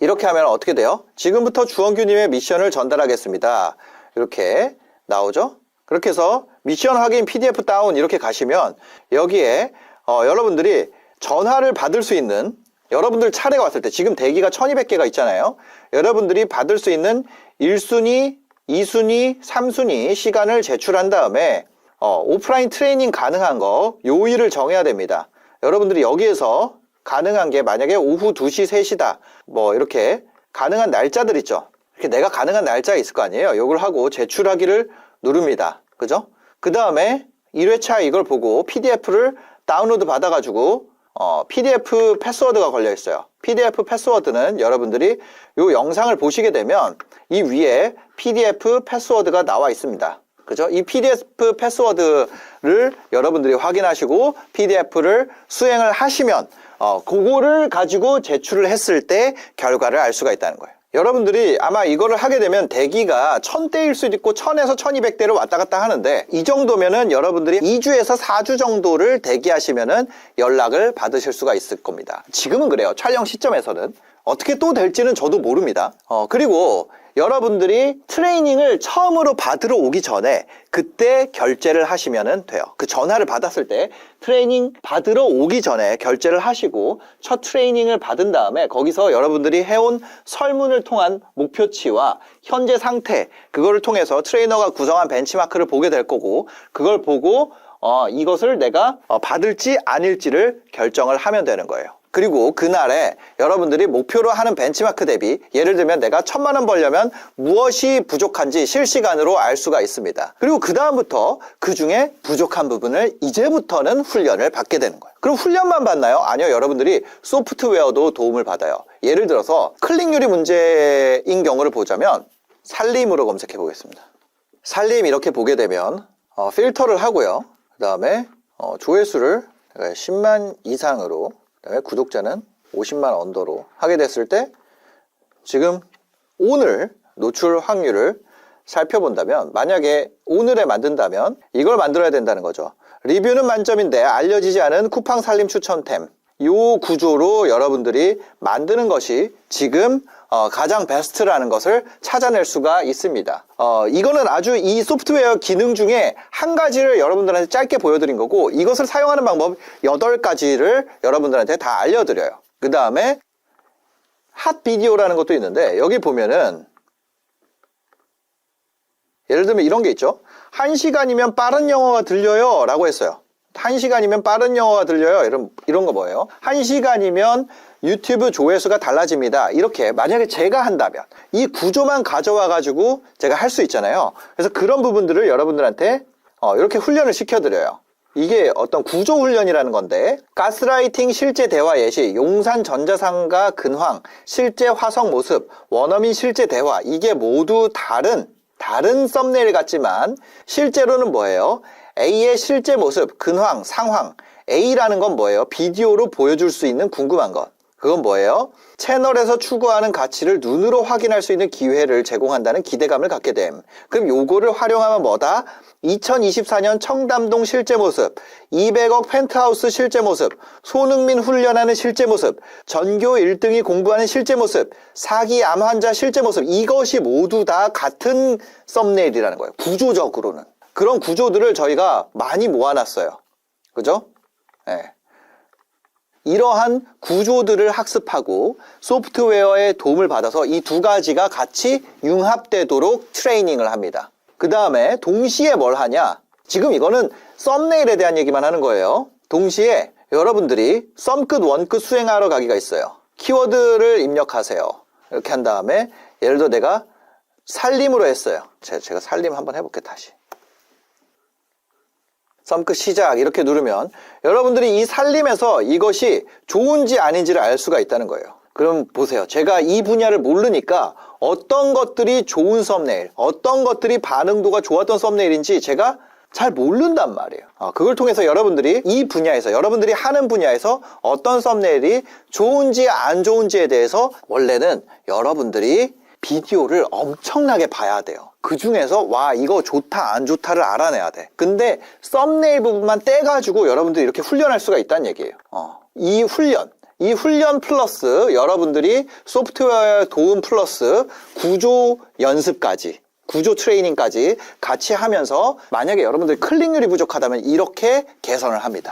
이렇게 하면 어떻게 돼요? 지금부터 주원규님의 미션을 전달하겠습니다. 이렇게 나오죠? 그렇게 해서 미션 확인 PDF 다운 이렇게 가시면 여기에 여러분들이 전화를 받을 수 있는 여러분들 차례가 왔을 때 지금 대기가 1200개가 있잖아요. 여러분들이 받을 수 있는 1순위, 2순위, 3순위 시간을 제출한 다음에 오프라인 트레이닝 가능한 거 요일을 정해야 됩니다. 여러분들이 여기에서 가능한 게 만약에 오후 2시, 3시다 뭐 이렇게 가능한 날짜들 있죠. 이렇게 내가 가능한 날짜가 있을 거 아니에요. 이걸 하고 제출하기를 누릅니다. 그죠? 그 다음에 1회차 이걸 보고 PDF를 다운로드 받아가지고 PDF 패스워드가 걸려 있어요. PDF 패스워드는 여러분들이 이 영상을 보시게 되면 이 위에 PDF 패스워드가 나와 있습니다. 그죠? 이 PDF 패스워드를 여러분들이 확인하시고 PDF를 수행을 하시면 그거를 가지고 제출을 했을 때 결과를 알 수가 있다는 거예요. 여러분들이 아마 이거를 하게 되면 대기가 1000대일 수도 있고 1000에서 1200대로 왔다 갔다 하는데 이 정도면은 여러분들이 2주에서 4주 정도를 대기하시면은 연락을 받으실 수가 있을 겁니다. 지금은 그래요. 촬영 시점에서는. 어떻게 또 될지는 저도 모릅니다. 그리고 여러분들이 트레이닝을 처음으로 받으러 오기 전에 그때 결제를 하시면 돼요. 그 전화를 받았을 때 트레이닝 받으러 오기 전에 결제를 하시고 첫 트레이닝을 받은 다음에 거기서 여러분들이 해온 설문을 통한 목표치와 현재 상태 그거를 통해서 트레이너가 구성한 벤치마크를 보게 될 거고 그걸 보고 이것을 내가 받을지 아닐지를 결정을 하면 되는 거예요. 그리고 그날에 여러분들이 목표로 하는 벤치마크 대비 예를 들면 내가 1,000만 원 벌려면 무엇이 부족한지 실시간으로 알 수가 있습니다. 그리고 그 다음부터 그 중에 부족한 부분을 이제부터는 훈련을 받게 되는 거예요. 그럼 훈련만 받나요? 아니요. 여러분들이 소프트웨어도 도움을 받아요. 예를 들어서 클릭률이 문제인 경우를 보자면 살림으로 검색해 보겠습니다. 살림 이렇게 보게 되면 필터를 하고요. 그 다음에 조회수를 10만 이상으로, 그 다음에 구독자는 50만 언더로 하게 됐을 때 지금 오늘 노출 확률을 살펴본다면, 만약에 오늘에 만든다면 이걸 만들어야 된다는 거죠. 리뷰는 만점인데 알려지지 않은 쿠팡 살림 추천템, 요 구조로 여러분들이 만드는 것이 지금 가장 베스트라는 것을 찾아낼 수가 있습니다. 이거는 아주 이 소프트웨어 기능 중에 한 가지를 여러분들한테 짧게 보여드린 거고, 이것을 사용하는 방법 8가지를 여러분들한테 다 알려드려요. 그 다음에 핫 비디오라는 것도 있는데, 여기 보면은 예를 들면 이런 게 있죠. 1시간이면 빠른 영어가 들려요 라고 했어요. 1시간이면 빠른 영어가 들려요. 이런 거 뭐예요? 1시간이면 유튜브 조회수가 달라집니다. 이렇게 만약에 제가 한다면 이 구조만 가져와 가지고 제가 할 수 있잖아요. 그래서 그런 부분들을 여러분들한테 이렇게 훈련을 시켜드려요. 이게 어떤 구조 훈련이라는 건데, 가스라이팅 실제 대화 예시, 용산 전자상가 근황, 실제 화성 모습, 원어민 실제 대화, 이게 모두 다른 썸네일 같지만 실제로는 뭐예요? A의 실제 모습, 근황, 상황. A라는 건 뭐예요? 비디오로 보여줄 수 있는 궁금한 것. 그건 뭐예요? 채널에서 추구하는 가치를 눈으로 확인할 수 있는 기회를 제공한다는 기대감을 갖게 됨. 그럼 요거를 활용하면 뭐다? 2024년 청담동 실제 모습, 200억 펜트하우스 실제 모습, 손흥민 훈련하는 실제 모습, 전교 1등이 공부하는 실제 모습, 사기 암 환자 실제 모습. 이것이 모두 다 같은 썸네일이라는 거예요. 구조적으로는. 그런 구조들을 저희가 많이 모아놨어요. 그죠? 네. 이러한 구조들을 학습하고 소프트웨어의 도움을 받아서 이 두 가지가 같이 융합되도록 트레이닝을 합니다. 그 다음에 동시에 뭘 하냐? 지금 이거는 썸네일에 대한 얘기만 하는 거예요. 동시에 여러분들이 썸끝 원끝 수행하러 가기가 있어요. 키워드를 입력하세요. 이렇게 한 다음에 예를 들어 내가 살림으로 했어요. 제가 살림 한번 해볼게요. 다시. 썸끝 시작 이렇게 누르면 여러분들이 이 살림에서 이것이 좋은지 아닌지를 알 수가 있다는 거예요. 그럼 보세요. 제가 이 분야를 모르니까 어떤 것들이 좋은 썸네일, 어떤 것들이 반응도가 좋았던 썸네일인지 제가 잘 모른단 말이에요. 그걸 통해서 여러분들이 이 분야에서, 여러분들이 하는 분야에서 어떤 썸네일이 좋은지 안 좋은지에 대해서 원래는 여러분들이 비디오를 엄청나게 봐야 돼요. 그 중에서 와 이거 좋다 안 좋다를 알아내야 돼. 근데 썸네일 부분만 떼가지고 여러분들이 이렇게 훈련할 수가 있다는 얘기예요. 이 훈련 플러스 여러분들이 소프트웨어 도움 플러스 구조 연습까지, 구조 트레이닝까지 같이 하면서 만약에 여러분들이 클릭률이 부족하다면 이렇게 개선을 합니다.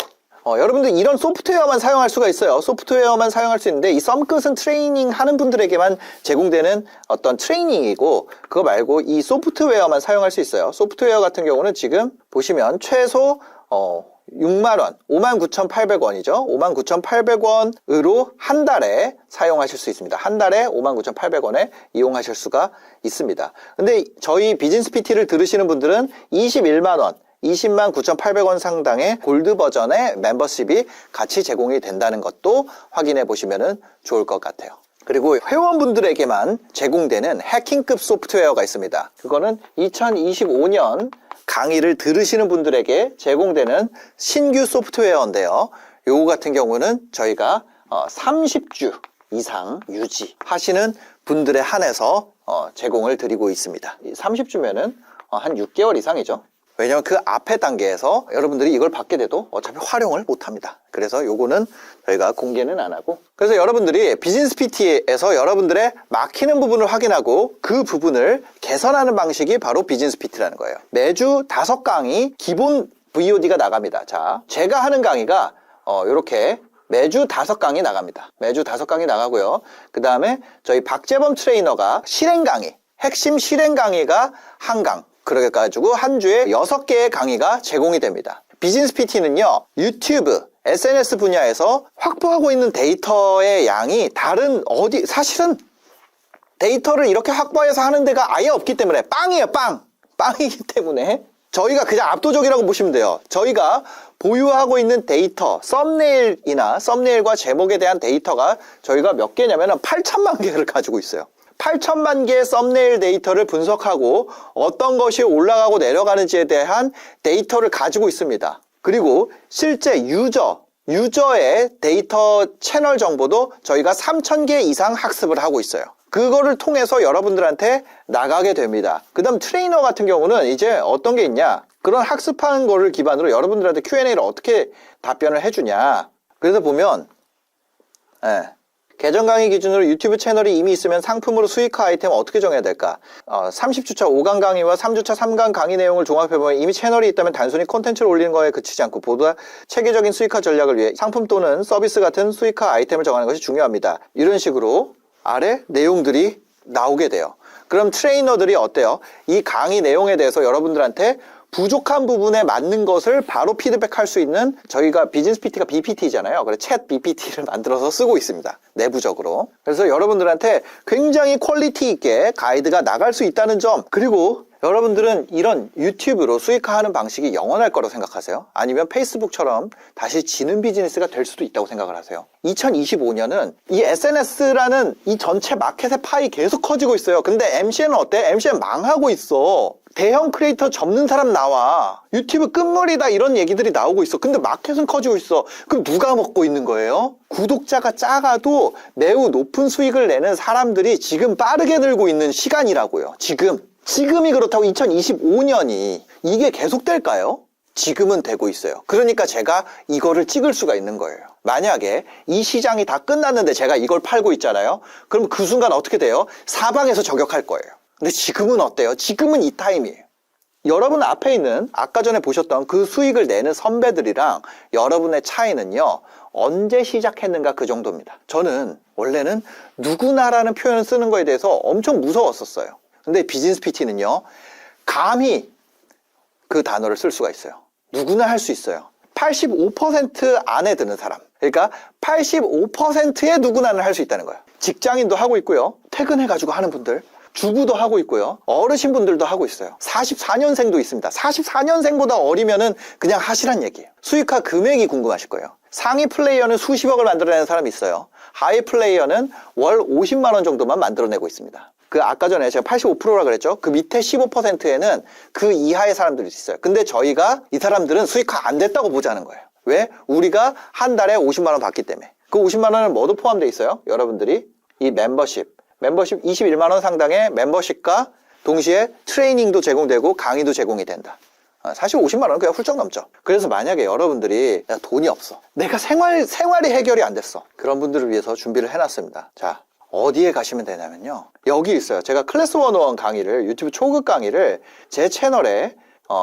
여러분들 이런 소프트웨어만 사용할 수가 있어요. 소프트웨어만 사용할 수 있는데 이 썸끝은 트레이닝 하는 분들에게만 제공되는 어떤 트레이닝이고, 그거 말고 이 소프트웨어만 사용할 수 있어요. 소프트웨어 같은 경우는 지금 보시면 최소 6만원, 59,800원이죠. 59,800원으로 한 달에 사용하실 수 있습니다. 한 달에 59,800원에 이용하실 수가 있습니다. 근데 저희 비즈니스 PT를 들으시는 분들은 21만원, 20만 9,800원 상당의 골드 버전의 멤버십이 같이 제공이 된다는 것도 확인해 보시면 좋을 것 같아요. 그리고 회원분들에게만 제공되는 해킹급 소프트웨어가 있습니다. 그거는 2025년 강의를 들으시는 분들에게 제공되는 신규 소프트웨어인데요. 요거 같은 경우는 저희가 30주 이상 유지하시는 분들에 한해서 제공을 드리고 있습니다. 30주면은 한 6개월 이상이죠. 왜냐면 그 앞에 단계에서 여러분들이 이걸 받게 돼도 어차피 활용을 못합니다. 그래서 요거는 저희가 공개는 안 하고, 그래서 여러분들이 비즈니스 PT에서 여러분들의 막히는 부분을 확인하고 그 부분을 개선하는 방식이 바로 비즈니스 PT라는 거예요. 매주 5강의 기본 VOD가 나갑니다. 자, 제가 하는 강의가 요렇게 매주 5강의 나갑니다. 매주 5강의 나가고요. 그 다음에 저희 박재범 트레이너가 실행 강의, 핵심 실행 강의가 한 강, 그래가지고 한 주에 6개의 강의가 제공이 됩니다. 비즈니스 PT는요, 유튜브, SNS 분야에서 확보하고 있는 데이터의 양이 사실은 데이터를 이렇게 확보해서 하는 데가 아예 없기 때문에 빵이에요, 빵이기 때문에 저희가 그냥 압도적이라고 보시면 돼요. 저희가 보유하고 있는 데이터, 썸네일과 제목에 대한 데이터가 저희가 몇 개냐면 8천만 개를 가지고 있어요. 8천만 개의 썸네일 데이터를 분석하고 어떤 것이 올라가고 내려가는지에 대한 데이터를 가지고 있습니다. 그리고 실제 유저의 데이터 채널 정보도 저희가 3,000개 이상 학습을 하고 있어요. 그거를 통해서 여러분들한테 나가게 됩니다. 그 다음 트레이너 같은 경우는 이제 어떤 게 있냐, 그런 학습하는 거를 기반으로 여러분들한테 Q&A를 어떻게 답변을 해주냐. 그래서 보면 계정 강의 기준으로 유튜브 채널이 이미 있으면 상품으로 수익화 아이템을 어떻게 정해야 될까? 30주차 5강 강의와 3주차 3강 강의 내용을 종합해보면 이미 채널이 있다면 단순히 콘텐츠를 올리는 거에 그치지 않고 보다 체계적인 수익화 전략을 위해 상품 또는 서비스 같은 수익화 아이템을 정하는 것이 중요합니다. 이런 식으로 아래 내용들이 나오게 돼요. 그럼 트레이너들이 어때요? 이 강의 내용에 대해서 여러분들한테 부족한 부분에 맞는 것을 바로 피드백할 수 있는, 저희가 비즈니스 PT가 BPT잖아요. 그래서 챗 BPT를 만들어서 쓰고 있습니다. 내부적으로. 그래서 여러분들한테 굉장히 퀄리티 있게 가이드가 나갈 수 있다는 점, 그리고 여러분들은 이런 유튜브로 수익화하는 방식이 영원할 거라고 생각하세요? 아니면 페이스북처럼 다시 지는 비즈니스가 될 수도 있다고 생각을 하세요? 2025년은 이 SNS라는 이 전체 마켓의 파이 계속 커지고 있어요. 근데 MCN은 어때? MCN 망하고 있어. 대형 크리에이터 접는 사람 나와. 유튜브 끝물이다 이런 얘기들이 나오고 있어. 근데 마켓은 커지고 있어. 그럼 누가 먹고 있는 거예요? 구독자가 작아도 매우 높은 수익을 내는 사람들이 지금 빠르게 늘고 있는 시간이라고요. 지금이 그렇다고 2025년이 이게 계속될까요? 지금은 되고 있어요. 그러니까 제가 이거를 찍을 수가 있는 거예요. 만약에 이 시장이 다 끝났는데 제가 이걸 팔고 있잖아요. 그럼 그 순간 어떻게 돼요? 사방에서 저격할 거예요. 근데 지금은 어때요? 지금은 이 타임이에요. 여러분 앞에 있는 아까 전에 보셨던 그 수익을 내는 선배들이랑 여러분의 차이는요, 언제 시작했는가 그 정도입니다. 저는 원래는 누구나라는 표현을 쓰는 거에 대해서 엄청 무서웠었어요. 근데 비즈니스 PT는요, 감히 그 단어를 쓸 수가 있어요. 누구나 할 수 있어요. 85% 안에 드는 사람. 그러니까 85%의 누구나는 할 수 있다는 거예요. 직장인도 하고 있고요. 퇴근해가지고 하는 분들. 주부도 하고 있고요. 어르신분들도 하고 있어요. 44년생도 있습니다. 44년생보다 어리면은 그냥 하시란 얘기예요. 수익화 금액이 궁금하실 거예요. 상위 플레이어는 수십억을 만들어내는 사람이 있어요. 하위 플레이어는 월 50만 원 정도만 만들어내고 있습니다. 그 아까 전에 제가 85%라 그랬죠. 그 밑에 15%에는 그 이하의 사람들이 있어요. 근데 저희가 이 사람들은 수익화 안 됐다고 보자는 거예요. 왜? 우리가 한 달에 50만 원 받기 때문에. 그 50만 원은 뭐도 포함되어 있어요? 여러분들이 이 멤버십 21만 원 상당의 멤버십과 동시에 트레이닝도 제공되고 강의도 제공이 된다. 사실 50만 원은 그냥 훌쩍 넘죠. 그래서 만약에 여러분들이 야, 돈이 없어. 내가 생활이 해결이 안 됐어. 그런 분들을 위해서 준비를 해놨습니다. 자, 어디에 가시면 되냐면요. 여기 있어요. 제가 클래스 101 강의를, 유튜브 초급 강의를 제 채널에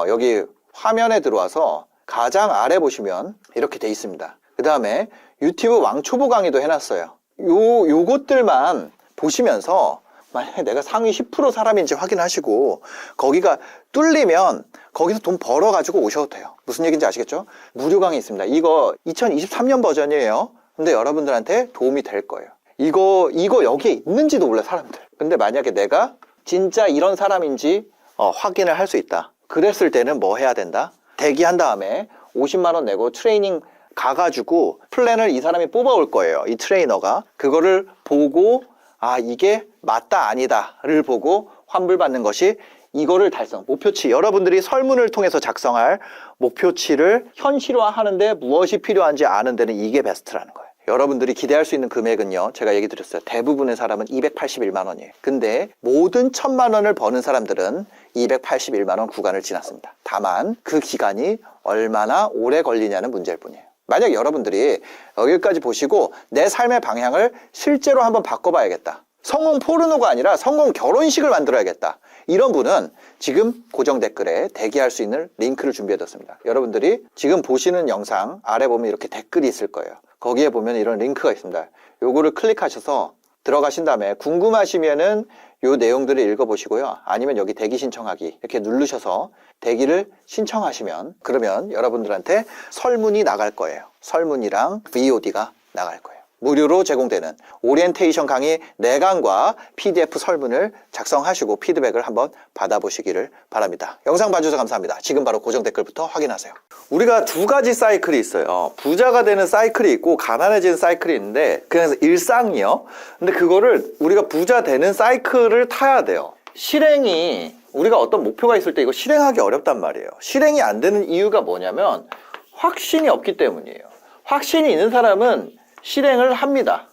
여기 화면에 들어와서 가장 아래 보시면 이렇게 돼 있습니다. 그 다음에 유튜브 왕초보 강의도 해놨어요. 요것들만 보시면서 만약에 내가 상위 10% 사람인지 확인하시고 거기가 뚫리면 거기서 돈 벌어가지고 오셔도 돼요. 무슨 얘기인지 아시겠죠? 무료 강의 있습니다. 이거 2023년 버전이에요. 근데 여러분들한테 도움이 될 거예요. 이거 여기에 있는지도 몰라 사람들. 근데 만약에 내가 진짜 이런 사람인지 확인을 할 수 있다. 그랬을 때는 뭐 해야 된다? 대기한 다음에 50만 원 내고 트레이닝 가가지고 플랜을 이 사람이 뽑아올 거예요. 이 트레이너가. 그거를 보고 아 이게 맞다 아니다를 보고 환불받는 것이 이거를 달성, 목표치, 여러분들이 설문을 통해서 작성할 목표치를 현실화하는데 무엇이 필요한지 아는 데는 이게 베스트라는 거예요. 여러분들이 기대할 수 있는 금액은요, 제가 얘기 드렸어요. 대부분의 사람은 281만 원이에요. 근데 모든 1000만 원을 버는 사람들은 281만 원 구간을 지났습니다. 다만 그 기간이 얼마나 오래 걸리냐는 문제일 뿐이에요. 만약 여러분들이 여기까지 보시고 내 삶의 방향을 실제로 한번 바꿔봐야겠다. 성공 포르노가 아니라 성공 결혼식을 만들어야겠다. 이런 분은 지금 고정 댓글에 대기할 수 있는 링크를 준비해뒀습니다. 여러분들이 지금 보시는 영상 아래 보면 이렇게 댓글이 있을 거예요. 거기에 보면 이런 링크가 있습니다. 요거를 클릭하셔서 들어가신 다음에 궁금하시면은 요 내용들을 읽어보시고요. 아니면 여기 대기 신청하기 이렇게 누르셔서 대기를 신청하시면 그러면 여러분들한테 설문이 나갈 거예요. 설문이랑 VOD가 나갈 거예요. 무료로 제공되는 오리엔테이션 강의 4강과 PDF 설문을 작성하시고 피드백을 한번 받아보시기를 바랍니다. 영상 봐주셔서 감사합니다. 지금 바로 고정 댓글부터 확인하세요. 우리가 두 가지 사이클이 있어요. 부자가 되는 사이클이 있고 가난해지는 사이클이 있는데 그냥 일상이요. 근데 그거를 우리가 부자 되는 사이클을 타야 돼요. 실행이 우리가 어떤 목표가 있을 때 이거 실행하기 어렵단 말이에요. 실행이 안 되는 이유가 뭐냐면 확신이 없기 때문이에요. 확신이 있는 사람은 실행을 합니다.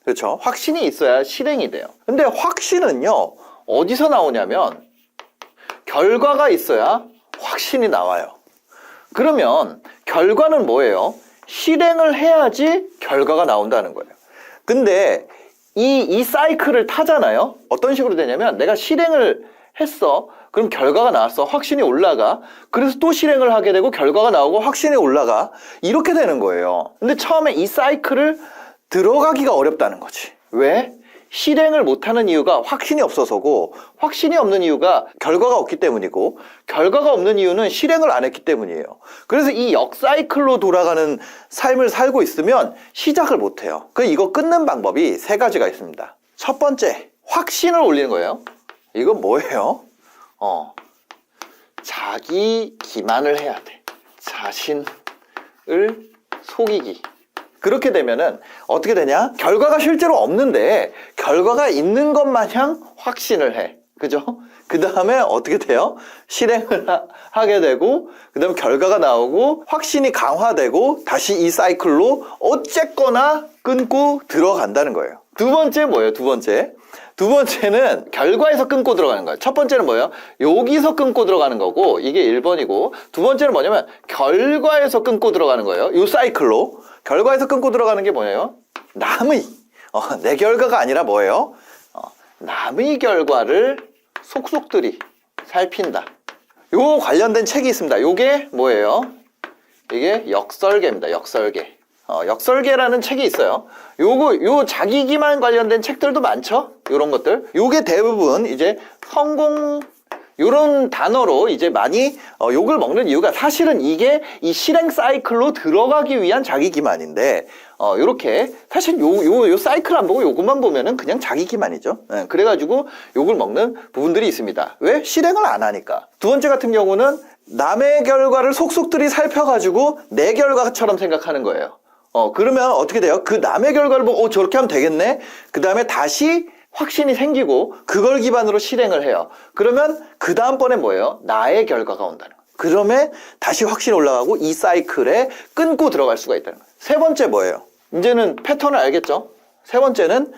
그렇죠? 확신이 있어야 실행이 돼요. 근데 확신은요, 어디서 나오냐면 결과가 있어야 확신이 나와요. 그러면 결과는 뭐예요? 실행을 해야지 결과가 나온다는 거예요. 근데 이 사이클을 타잖아요. 어떤 식으로 되냐면 내가 실행을 했어. 그럼 결과가 나왔어. 확신이 올라가. 그래서 또 실행을 하게 되고 결과가 나오고 확신이 올라가. 이렇게 되는 거예요. 근데 처음에 이 사이클을 들어가기가 어렵다는 거지. 왜? 실행을 못하는 이유가 확신이 없어서고 확신이 없는 이유가 결과가 없기 때문이고 결과가 없는 이유는 실행을 안 했기 때문이에요. 그래서 이 역사이클로 돌아가는 삶을 살고 있으면 시작을 못해요. 이거 끊는 방법이 3가지가 있습니다. 첫 번째, 확신을 올리는 거예요. 이건 뭐예요? 자기 기만을 해야 돼. 자신을 속이기. 그렇게 되면은 어떻게 되냐? 결과가 실제로 없는데 결과가 있는 것 마냥 확신을 해. 그죠? 그 다음에 어떻게 돼요? 실행을 하게 되고 그 다음에 결과가 나오고 확신이 강화되고 다시 이 사이클로 어쨌거나 끊고 들어간다는 거예요. 두 번째 뭐예요? 두 번째는 결과에서 끊고 들어가는 거예요. 첫 번째는 뭐예요? 여기서 끊고 들어가는 거고 이게 1번이고 두 번째는 뭐냐면 결과에서 끊고 들어가는 거예요. 이 사이클로 결과에서 끊고 들어가는 게 뭐예요? 남의 내 결과가 아니라 뭐예요? 남의 결과를 속속들이 살핀다. 요 관련된 책이 있습니다. 요게 뭐예요? 이게 역설계입니다. 역설계. 역설계라는 책이 있어요. 요 자기 기만 관련된 책들도 많죠? 요런 것들. 요게 대부분 이제 성공, 요런 단어로 이제 많이 욕을 먹는 이유가 사실은 이게 이 실행 사이클로 들어가기 위한 자기 기만인데, 요렇게 사실 요 사이클 안 보고 요것만 보면은 그냥 자기 기만이죠. 그래가지고 욕을 먹는 부분들이 있습니다. 왜? 실행을 안 하니까. 두 번째 같은 경우는 남의 결과를 속속들이 살펴가지고 내 결과처럼 생각하는 거예요. 그러면 어떻게 돼요? 그 남의 결과를 보고 저렇게 하면 되겠네? 그 다음에 다시 확신이 생기고 그걸 기반으로 실행을 해요. 그러면 그 다음번에 뭐예요? 나의 결과가 온다는 거예요. 그러면 다시 확신이 올라가고 이 사이클에 끊고 들어갈 수가 있다는 거예요. 세 번째 뭐예요? 이제는 패턴을 알겠죠? 세 번째는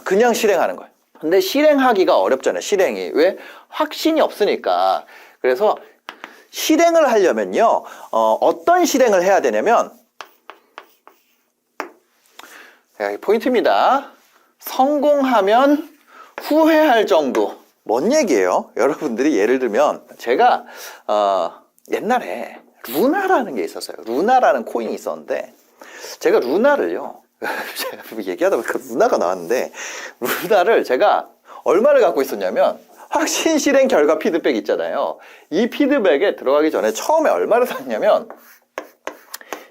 그냥 실행하는 거예요. 근데 실행하기가 어렵잖아요. 실행이. 왜? 확신이 없으니까. 그래서 실행을 하려면요. 어떤 실행을 해야 되냐면 포인트입니다. 성공하면 후회할 정도. 뭔 얘기예요? 여러분들이 예를 들면 제가 옛날에 루나라는 게 있었어요. 루나라는 코인이 있었는데 제가 루나를요 제가 얘기하다 보니까 루나가 나왔는데 루나를 제가 얼마를 갖고 있었냐면 확신 실행 결과 피드백 있잖아요. 이 피드백에 들어가기 전에 처음에 얼마를 샀냐면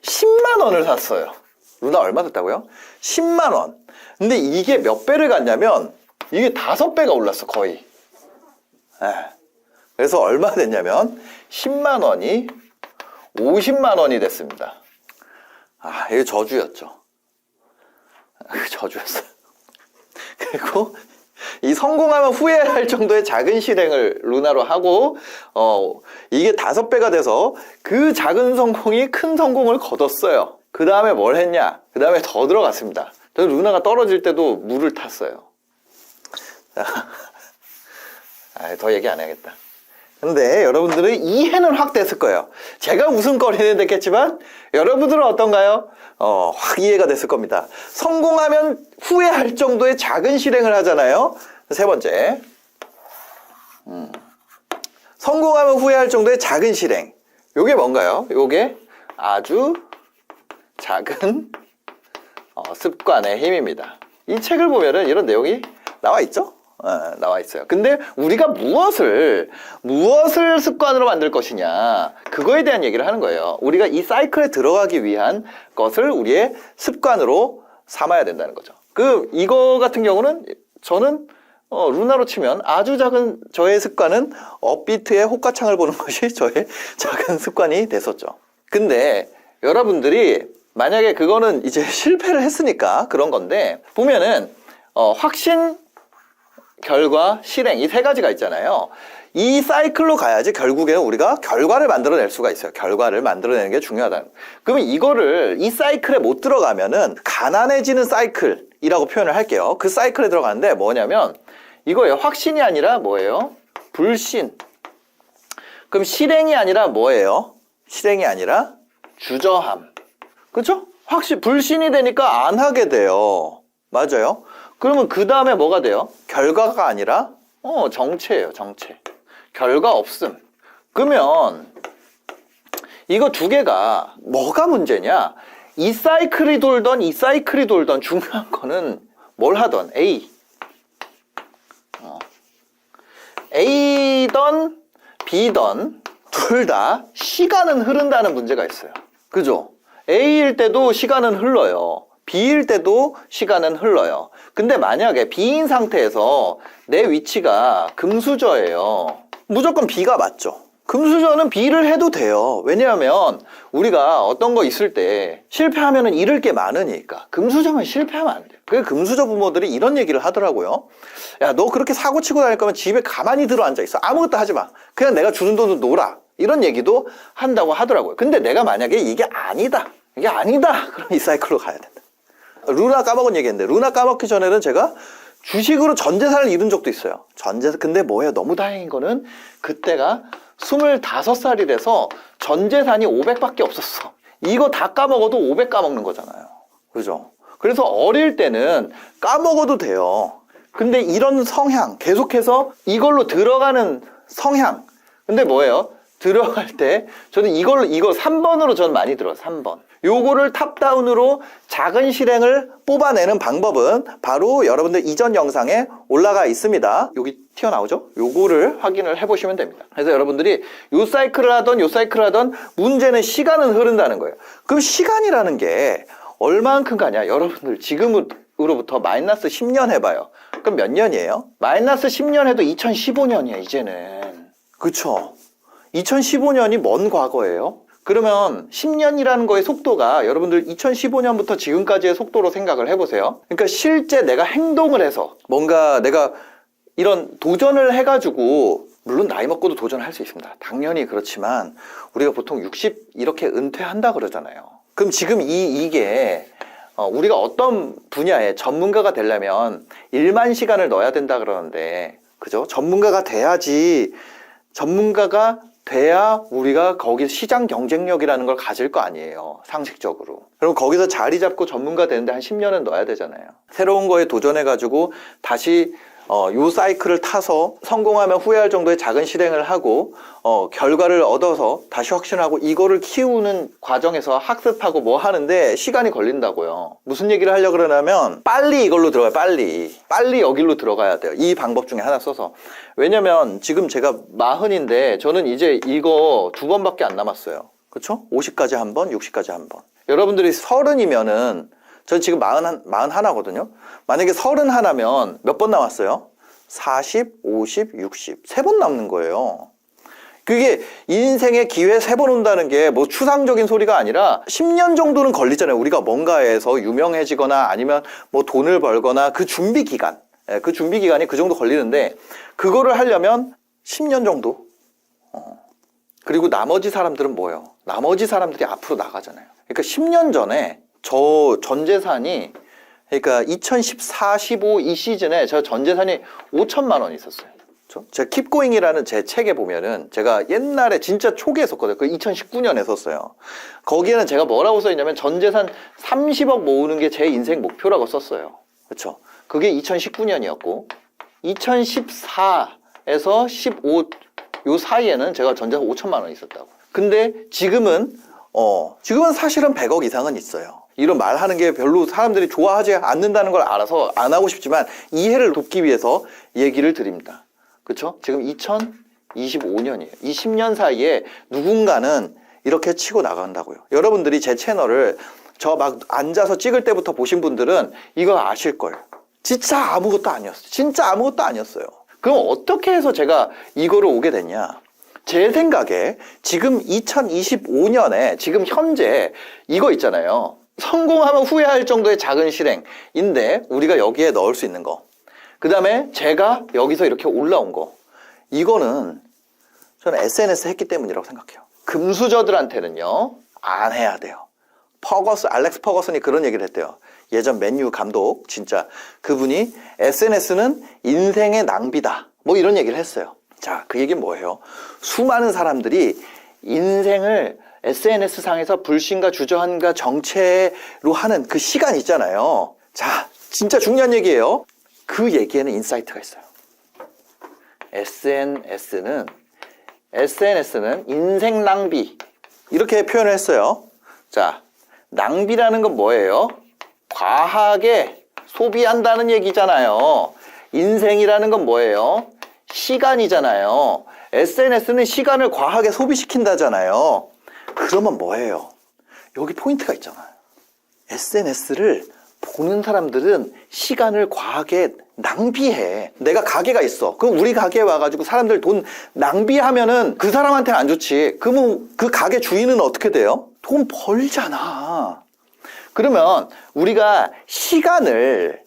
10만 원을 샀어요. 루나 얼마 샀다고요? 10만 원. 근데 이게 몇 배를 갔냐면 이게 5배가 올랐어 거의. 그래서 얼마 됐냐면 10만 원이 50만 원이 됐습니다. 이게 저주였죠. 저주였어요. 그리고 이 성공하면 후회할 정도의 작은 실행을 루나로 하고 이게 5배가 돼서 그 작은 성공이 큰 성공을 거뒀어요. 그 다음에 뭘 했냐? 그 다음에 더 들어갔습니다. 저 루나가 떨어질 때도 물을 탔어요. 더 얘기 안 해야겠다. 근데 여러분들은 이해는 확 됐을 거예요. 제가 웃음거리는 됐겠지만 여러분들은 어떤가요? 확 이해가 됐을 겁니다. 성공하면 후회할 정도의 작은 실행을 하잖아요. 세 번째, 성공하면 후회할 정도의 작은 실행. 요게 뭔가요? 요게 아주 작은 습관의 힘입니다. 이 책을 보면은 이런 내용이 나와 있죠? 나와 있어요. 근데 우리가 무엇을 습관으로 만들 것이냐, 그거에 대한 얘기를 하는 거예요. 우리가 이 사이클에 들어가기 위한 것을 우리의 습관으로 삼아야 된다는 거죠. 이거 같은 경우는 저는 루나로 치면 아주 작은 저의 습관은 업비트의 호가창을 보는 것이 저의 작은 습관이 됐었죠. 근데 여러분들이 만약에 그거는 이제 실패를 했으니까 그런 건데, 보면은 확신, 결과, 실행, 이 세 가지가 있잖아요. 이 사이클로 가야지 결국에는 우리가 결과를 만들어낼 수가 있어요. 결과를 만들어내는 게 중요하다. 그러면 이 사이클에 못 들어가면은 가난해지는 사이클이라고 표현을 할게요. 그 사이클에 들어가는데 뭐냐면 이거예요. 확신이 아니라 뭐예요? 불신. 그럼 실행이 아니라 뭐예요? 실행이 아니라 주저함. 그렇죠? 불신이 되니까 안 하게 돼요. 맞아요? 그러면 그 다음에 뭐가 돼요? 결과가 아니라 정체예요. 정체. 결과 없음. 그러면 이거 두 개가 뭐가 문제냐? 이 사이클이 돌던 중요한 거는 뭘 하던 A던 B던 둘 다 시간은 흐른다는 문제가 있어요. 그죠? A일 때도 시간은 흘러요. B일 때도 시간은 흘러요. 근데 만약에 B인 상태에서 내 위치가 금수저예요. 무조건 B가 맞죠. 금수저는 B를 해도 돼요. 왜냐하면 우리가 어떤 거 있을 때 실패하면 잃을 게 많으니까. 금수저면 실패하면 안 돼요. 그래서 금수저 부모들이 이런 얘기를 하더라고요. 야, 너 그렇게 사고 치고 다닐 거면 집에 가만히 들어 앉아 있어. 아무것도 하지 마. 그냥 내가 주는 돈으로 놀아. 이런 얘기도 한다고 하더라고요. 근데 내가 만약에 이게 아니다. 그럼 이 사이클로 가야 된다. 루나 까먹은 얘기했는데, 루나 까먹기 전에는 제가 주식으로 전 재산을 잃은 적도 있어요. 근데 뭐예요? 너무 다행인 거는 그때가 25살이라서 전 재산이 500밖에 없었어. 이거 다 까먹어도 500 까먹는 거잖아요. 그죠? 그래서 어릴 때는 까먹어도 돼요. 근데 이런 성향, 계속해서 이걸로 들어가는 성향. 근데 뭐예요? 들어갈 때 저는 이거 3번으로 저는 많이 들어요. 3번. 요거를 탑다운으로 작은 실행을 뽑아내는 방법은 바로 여러분들 이전 영상에 올라가 있습니다. 여기 튀어나오죠? 요거를 확인을 해보시면 됩니다. 그래서 여러분들이 요 사이클을 하던 문제는 시간은 흐른다는 거예요. 그럼 시간이라는 게 얼만큼 가냐? 여러분들 지금으로부터 마이너스 10년 해봐요. 그럼 몇 년이에요? 마이너스 10년 해도 2015년이야 이제는. 그쵸? 2015년이 먼 과거예요. 그러면 10년이라는 거의 속도가 여러분들 2015년부터 지금까지의 속도로 생각을 해보세요. 그러니까 실제 내가 행동을 해서 뭔가 내가 이런 도전을 해가지고, 물론 나이 먹고도 도전을 할 수 있습니다. 당연히 그렇지만 우리가 보통 60 이렇게 은퇴한다 그러잖아요. 그럼 지금 이게 우리가 어떤 분야에 전문가가 되려면 1만 시간을 넣어야 된다 그러는데, 그죠? 전문가가 돼야 우리가 거기 시장 경쟁력이라는 걸 가질 거 아니에요. 상식적으로. 그럼 거기서 자리 잡고 전문가 되는데 한 10년은 넣어야 되잖아요. 새로운 거에 도전해가지고 다시 요 사이클을 타서 성공하면 후회할 정도의 작은 실행을 하고 결과를 얻어서 다시 확신하고 이거를 키우는 과정에서 학습하고 뭐 하는데 시간이 걸린다고요. 무슨 얘기를 하려고 그러냐면 빨리 이걸로 들어가요. 빨리 여기로 들어가야 돼요. 이 방법 중에 하나 써서. 왜냐면 지금 제가 40인데 저는 이제 이거 2번밖에 안 남았어요. 그렇죠? 50까지 한 번, 60까지 한 번. 여러분들이 30이면은 전 지금 41거든요. 만약에 31면 몇 번 남았어요? 40, 50, 60. 3번 남는 거예요. 그게 인생의 기회 3번 온다는 게 뭐 추상적인 소리가 아니라 10년 정도는 걸리잖아요. 우리가 뭔가에서 유명해지거나 아니면 뭐 돈을 벌거나 그 준비 기간이 그 정도 걸리는데, 그거를 하려면 10년 정도. 그리고 나머지 사람들은 뭐예요? 나머지 사람들이 앞으로 나가잖아요. 그러니까 10년 전에 저 전 재산이, 그러니까 2014, 15 이 시즌에 저 전 재산이 5천만 원 있었어요. 그렇죠? 제가 킵고잉이라는 제 책에 보면은 제가 옛날에 진짜 초기에 썼거든요. 그 2019년에 썼어요. 거기에는 제가 뭐라고 써있냐면 전 재산 30억 모으는 게 제 인생 목표라고 썼어요. 그렇죠? 그게 2019년이었고 2014에서 15 요 사이에는 제가 전 재산 5천만 원 있었다고. 근데 지금은 사실은 100억 이상은 있어요. 이런 말 하는 게 별로 사람들이 좋아하지 않는다는 걸 알아서 안 하고 싶지만 이해를 돕기 위해서 얘기를 드립니다. 그쵸? 지금 2025년이에요. 이 10년 사이에 누군가는 이렇게 치고 나간다고요. 여러분들이 제 채널을 저 막 앉아서 찍을 때부터 보신 분들은 이거 아실 거예요. 진짜 아무것도 아니었어요. 진짜 아무것도 아니었어요. 그럼 어떻게 해서 제가 이거를 오게 됐냐? 제 생각에 지금 2025년에 지금 현재 이거 있잖아요. 성공하면 후회할 정도의 작은 실행인데 우리가 여기에 넣을 수 있는 거. 그 다음에 제가 여기서 이렇게 올라온 거. 이거는 저는 SNS 했기 때문이라고 생각해요. 금수저들한테는요, 안 해야 돼요. 알렉스 퍼거슨이 그런 얘기를 했대요. 예전 맨유 감독, 진짜 그분이 SNS는 인생의 낭비다. 뭐 이런 얘기를 했어요. 자, 그 얘기는 뭐예요? 수많은 사람들이 인생을 SNS 상에서 불신과 주저함과 정체로 하는 그 시간 있잖아요. 자, 진짜 중요한 얘기예요. 그 얘기에는 인사이트가 있어요. SNS는 인생 낭비. 이렇게 표현을 했어요. 자, 낭비라는 건 뭐예요? 과하게 소비한다는 얘기잖아요. 인생이라는 건 뭐예요? 시간이잖아요. SNS는 시간을 과하게 소비시킨다잖아요. 그러면 뭐예요? 여기 포인트가 있잖아요. SNS를 보는 사람들은 시간을 과하게 낭비해. 내가 가게가 있어. 그럼 우리 가게에 와가지고 사람들 돈 낭비하면은 그 사람한테는 안 좋지. 그러면 그 가게 주인은 어떻게 돼요? 돈 벌잖아. 그러면 우리가 시간을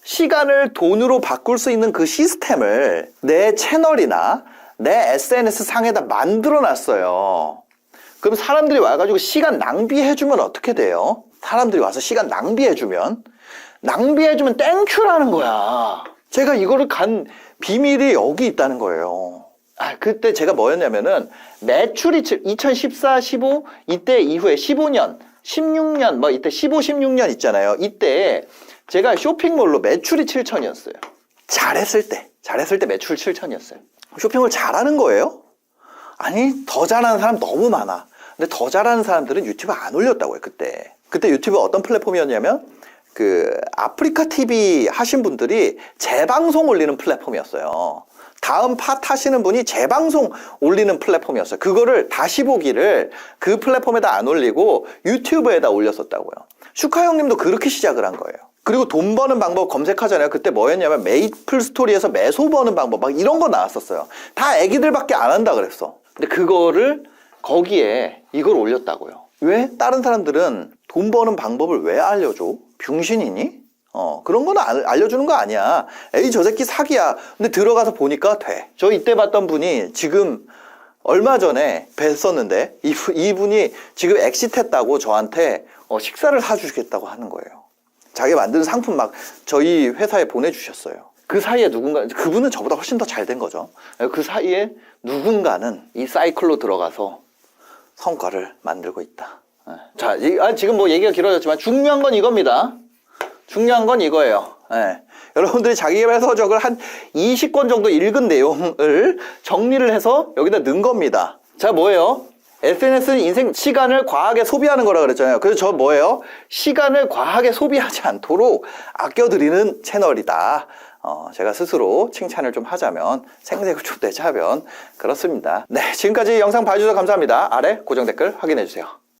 돈으로 바꿀 수 있는 그 시스템을 내 채널이나 내 SNS 상에다 만들어 놨어요. 그럼 사람들이 와가지고 시간 낭비해주면 어떻게 돼요? 사람들이 와서 시간 낭비해주면 땡큐라는 거야. 제가 이거를 간 비밀이 여기 있다는 거예요. 그때 제가 뭐였냐면은 매출이 2014, 15 이때 이후에 15년, 16년 뭐 이때 15, 16년 있잖아요. 이때 제가 쇼핑몰로 매출이 7천이었어요. 잘했을 때 매출 7천이었어요. 쇼핑을 잘하는 거예요? 아니, 더 잘하는 사람 너무 많아. 근데 더 잘하는 사람들은 유튜브 안 올렸다고요, 그때. 그때 유튜브 어떤 플랫폼이었냐면 그 아프리카 TV 하신 분들이 재방송 올리는 플랫폼이었어요. 다음 팟 하시는 분이 재방송 올리는 플랫폼이었어요. 그거를 다시 보기를 그 플랫폼에다 안 올리고 유튜브에다 올렸었다고요. 슈카 형님도 그렇게 시작을 한 거예요. 그리고 돈 버는 방법 검색하잖아요. 그때 뭐였냐면 메이플 스토리에서 매소 버는 방법 막 이런 거 나왔었어요. 다 애기들밖에 안 한다 그랬어. 근데 그거를 거기에 이걸 올렸다고요. 왜? 다른 사람들은 돈 버는 방법을 왜 알려줘? 병신이니? 그런 건 알려주는 거 아니야. 에이, 저 새끼 사기야. 근데 들어가서 보니까 돼. 저 이때 봤던 분이 지금 얼마 전에 뵀었는데 이분이 지금 엑시트했다고 저한테 식사를 사주겠다고 하는 거예요. 자기가 만든 상품 막 저희 회사에 보내주셨어요. 그 사이에 그분은 저보다 훨씬 더 잘 된 거죠. 그 사이에 누군가는 이 사이클로 들어가서 성과를 만들고 있다. 자, 지금 뭐 얘기가 길어졌지만 중요한 건 이겁니다. 중요한 건 이거예요. 여러분들이 자기개발 서적을 한 20권 정도 읽은 내용을 정리를 해서 여기다 넣은 겁니다. 자, 뭐예요? SNS는 인생 시간을 과하게 소비하는 거라 그랬잖아요. 그래서 저 뭐예요? 시간을 과하게 소비하지 않도록 아껴드리는 채널이다. 제가 스스로 칭찬을 좀 하자면, 생색을 좀 내자면 그렇습니다. 네, 지금까지 영상 봐주셔서 감사합니다. 아래 고정 댓글 확인해주세요.